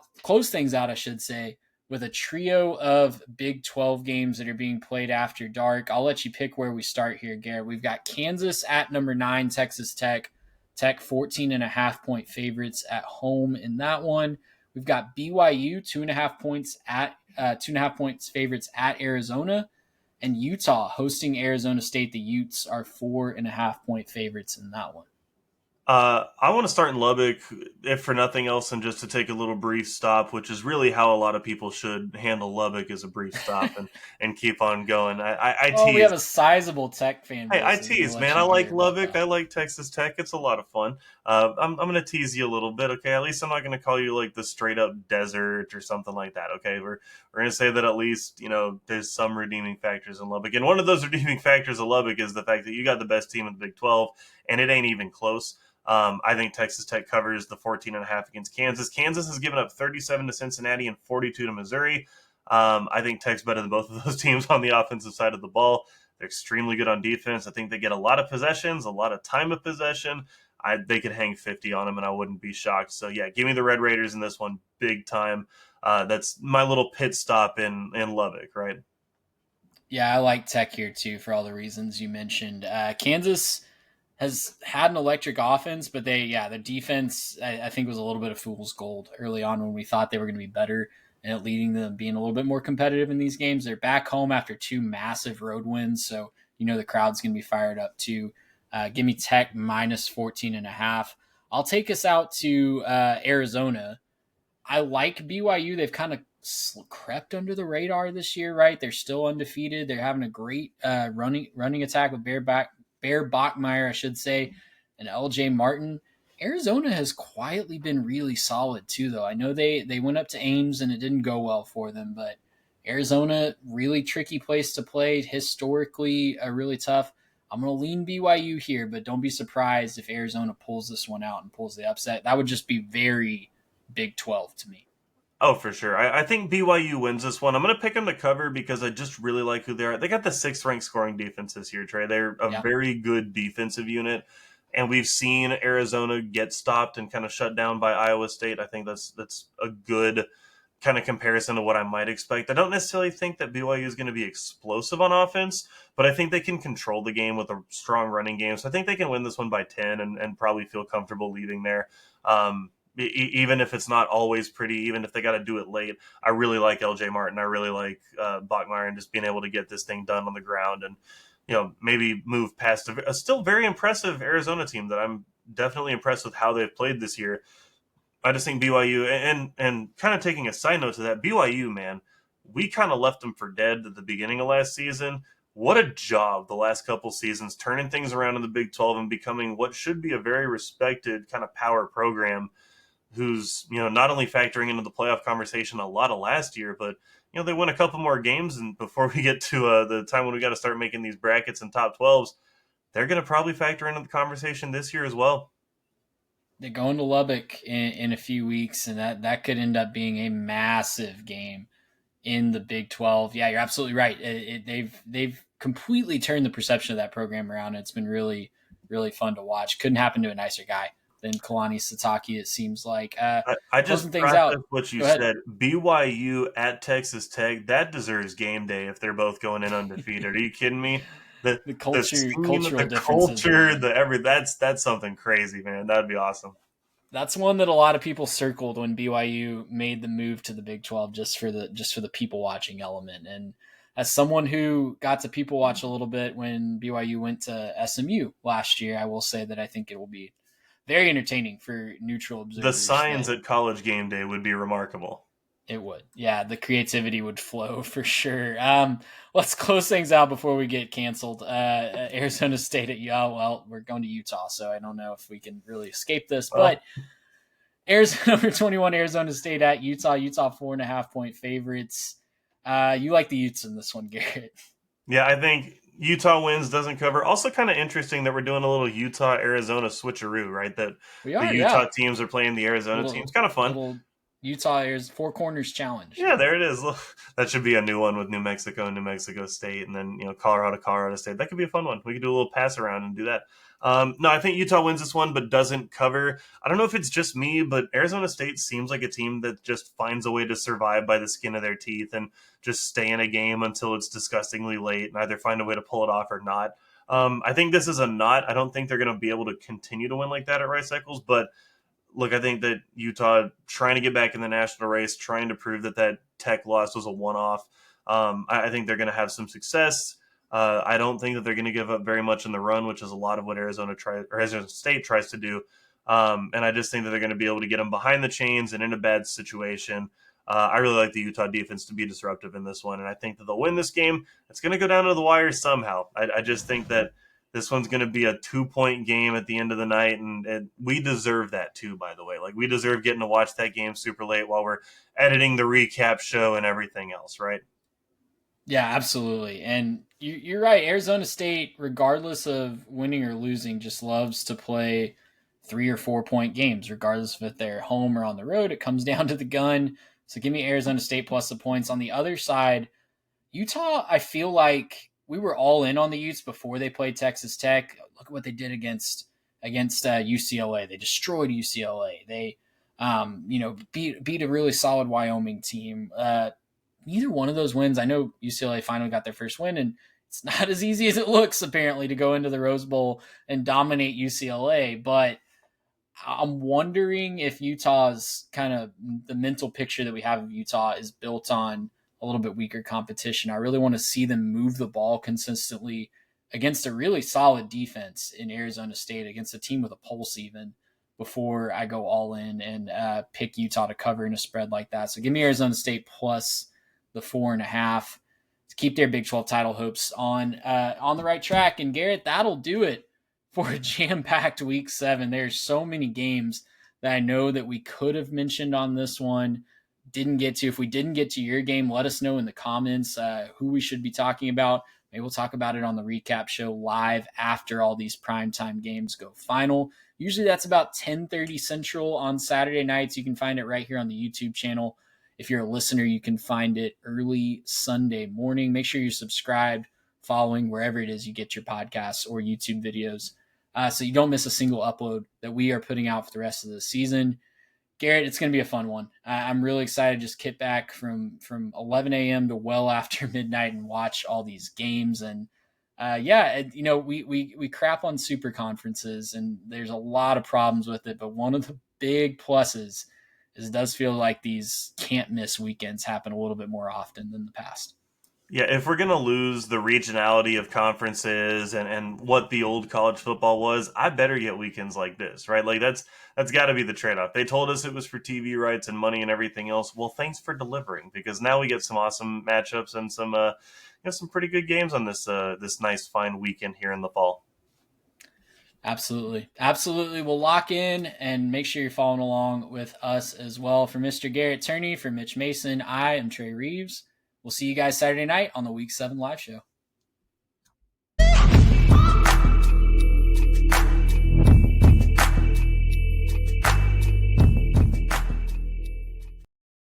[SPEAKER 3] I should say, with a trio of Big 12 games that are being played after dark. I'll let you pick where we start here, Garrett. We've got Kansas at number 9, Texas Tech. Tech 14.5 point favorites at home in that one. We've got BYU 2.5 points favorites at Arizona, and Utah hosting Arizona State. The Utes are 4.5 point favorites in that one.
[SPEAKER 4] I want to start in Lubbock, if for nothing else, and just to take a little brief stop, which is really how a lot of people should handle Lubbock as a brief stop and keep on going. I tease.
[SPEAKER 3] We have a sizable Tech fan base.
[SPEAKER 4] Hey, I tease, man. I like Lubbock. I like Texas Tech. It's a lot of fun. I'm going to tease you a little bit, okay? At least I'm not going to call you like the straight up desert or something like that, okay? We're going to say that at least, there's some redeeming factors in Lubbock. And one of those redeeming factors of Lubbock is the fact that you got the best team in the Big 12, and it ain't even close. I think Texas Tech covers the 14.5 against Kansas. Kansas has given up 37 to Cincinnati and 42 to Missouri. I think Tech's better than both of those teams on the offensive side of the ball. They're extremely good on defense. I think they get a lot of possessions, a lot of time of possession. They could hang 50 on them, and I wouldn't be shocked. So, yeah, give me the Red Raiders in this one big time. That's my little pit stop in Lubbock, right?
[SPEAKER 3] Yeah, I like Tech here, too, for all the reasons you mentioned. Kansas has had an electric offense, but the defense, I think, was a little bit of fool's gold early on when we thought they were going to be better and it leading them being a little bit more competitive in these games. They're back home after 2 massive road wins, so the crowd's going to be fired up too. Give me Tech minus 14.5. I'll take us out to Arizona. I like BYU. They've kind of crept under the radar this year, right? They're still undefeated. They're having a great running attack with Bear Bachmeier, I should say, and LJ Martin. Arizona has quietly been really solid too, though. I know they went up to Ames and it didn't go well for them, but Arizona, really tricky place to play, historically really tough. I'm going to lean BYU here, but don't be surprised if Arizona pulls this one out and pulls the upset. That would just be very, Big 12 to me.
[SPEAKER 4] Oh, for sure. I think BYU wins this one. I'm going to pick them to cover because I just really like who they are. They got the 6th-ranked scoring defense this year, Trey. They're a very good defensive unit, and we've seen Arizona get stopped and kind of shut down by Iowa State. I think that's a good kind of comparison to what I might expect. I don't necessarily think that BYU is going to be explosive on offense, but I think they can control the game with a strong running game. So I think they can win this one by 10 and probably feel comfortable leading there. Even if it's not always pretty, even if they got to do it late, I really like LJ Martin. I really like Bachmeier and just being able to get this thing done on the ground and, maybe move past a still very impressive Arizona team that I'm definitely impressed with how they've played this year. I just think BYU, and kind of taking a side note to that, BYU, man, we kind of left them for dead at the beginning of last season. What a job the last couple seasons, turning things around in the Big 12 and becoming what should be a very respected kind of power program who's, not only factoring into the playoff conversation a lot of last year, but, they win a couple more games. And before we get to the time when we got to start making these brackets and top 12s, they're going to probably factor into the conversation this year as well.
[SPEAKER 3] They're going to Lubbock in a few weeks, and that could end up being a massive game in the Big 12. Yeah, you're absolutely right. They've completely turned the perception of that program around. It's been really, really fun to watch. Couldn't happen to a nicer guy than Kalani Sitake, it seems like.
[SPEAKER 4] I just
[SPEAKER 3] things out.
[SPEAKER 4] What you said. BYU at Texas Tech, that deserves game day if they're both going in undefeated. Are you kidding me? The culture, that's something crazy, man. That'd be awesome.
[SPEAKER 3] That's one that a lot of people circled when BYU made the move to the Big 12 just for the people watching element. And as someone who got to people watch a little bit when BYU went to SMU last year, I will say that I think it will be very entertaining for neutral observers.
[SPEAKER 4] The signs at College Game Day would be remarkable.
[SPEAKER 3] It would. Yeah, the creativity would flow for sure. Let's close things out before we get canceled. Arizona State we're going to Utah, so I don't know if we can really escape this. But Arizona number 21, Arizona State at Utah. Utah 4.5-point favorites. You like the Utes in this one, Garrett?
[SPEAKER 4] Yeah, I think Utah wins, doesn't cover. Also kind of interesting that we're doing a little Utah-Arizona switcheroo, right? That the Utah teams are playing the Arizona teams. Kind of fun.
[SPEAKER 3] Utah is Four Corners Challenge.
[SPEAKER 4] Yeah, there it is. That should be a new one with New Mexico and New Mexico State, and then Colorado State. That could be a fun one. We could do a little pass around and do that. No, I think Utah wins this one, but doesn't cover. I don't know if it's just me, but Arizona State seems like a team that just finds a way to survive by the skin of their teeth and just stay in a game until it's disgustingly late and either find a way to pull it off or not. I think this is a not. I don't think they're going to be able to continue to win like that at Rice Eccles, but look, I think that Utah trying to get back in the national race, trying to prove that Tech loss was a one-off. I think they're going to have some success. I don't think that they're going to give up very much in the run, which is a lot of what Arizona State tries to do. And I just think that they're going to be able to get them behind the chains and in a bad situation. I really like the Utah defense to be disruptive in this one, and I think that they'll win this game. It's going to go down to the wire somehow. I just think that this one's going to be a 2-point game at the end of the night, and we deserve that too, by the way. Like, we deserve getting to watch that game super late while we're editing the recap show and everything else, right?
[SPEAKER 3] Yeah, absolutely. And you're right. Arizona State, regardless of winning or losing, just loves to play 3 or 4 point games, regardless if they're home or on the road. It comes down to the gun. So give me Arizona State plus the points. On the other side, Utah, I feel like we were all in on the Utes before they played Texas Tech. Look at what they did against UCLA. They destroyed UCLA. They, beat a really solid Wyoming team. Neither one of those wins. I know UCLA finally got their first win, and it's not as easy as it looks apparently to go into the Rose Bowl and dominate UCLA. But I'm wondering if Utah's kind of the mental picture that we have of Utah is built on a little bit weaker competition. I really want to see them move the ball consistently against a really solid defense in Arizona State, against a team with a pulse even, before I go all in and pick Utah to cover in a spread like that. So give me Arizona State plus the 4.5 to keep their Big 12 title hopes on the right track. And Garrett, that'll do it for a jam-packed Week 7. There's so many games that I know that we could have mentioned on this one, didn't get to. If we didn't get to your game, let us know in the comments who we should be talking about. Maybe we'll talk about it on the recap show live after all these primetime games go final. Usually that's about 10:30 Central on Saturday nights. You can find it right here on the YouTube channel. If you're a listener, you can find it early Sunday morning. Make sure you're subscribed, following wherever it is you get your podcasts or YouTube videos, so you don't miss a single upload that we are putting out for the rest of the season. Garrett, it's going to be a fun one. I'm really excited to just get back from 11 a.m. to well after midnight and watch all these games. And we crap on super conferences, and there's a lot of problems with it. But one of the big pluses is it does feel like these can't miss weekends happen a little bit more often than the past.
[SPEAKER 4] Yeah, if we're going to lose the regionality of conferences and what the old college football was, I better get weekends like this, right? Like that's got to be the trade-off. They told us it was for TV rights and money and everything else. Well, thanks for delivering, because now we get some awesome matchups and some pretty good games on this nice fine weekend here in the fall.
[SPEAKER 3] Absolutely. We'll lock in and make sure you're following along with us as well. For Mr. Garrett Turney, for Mitch Mason, I am Trey Reeves. We'll see you guys Saturday night on the Week 7 live show.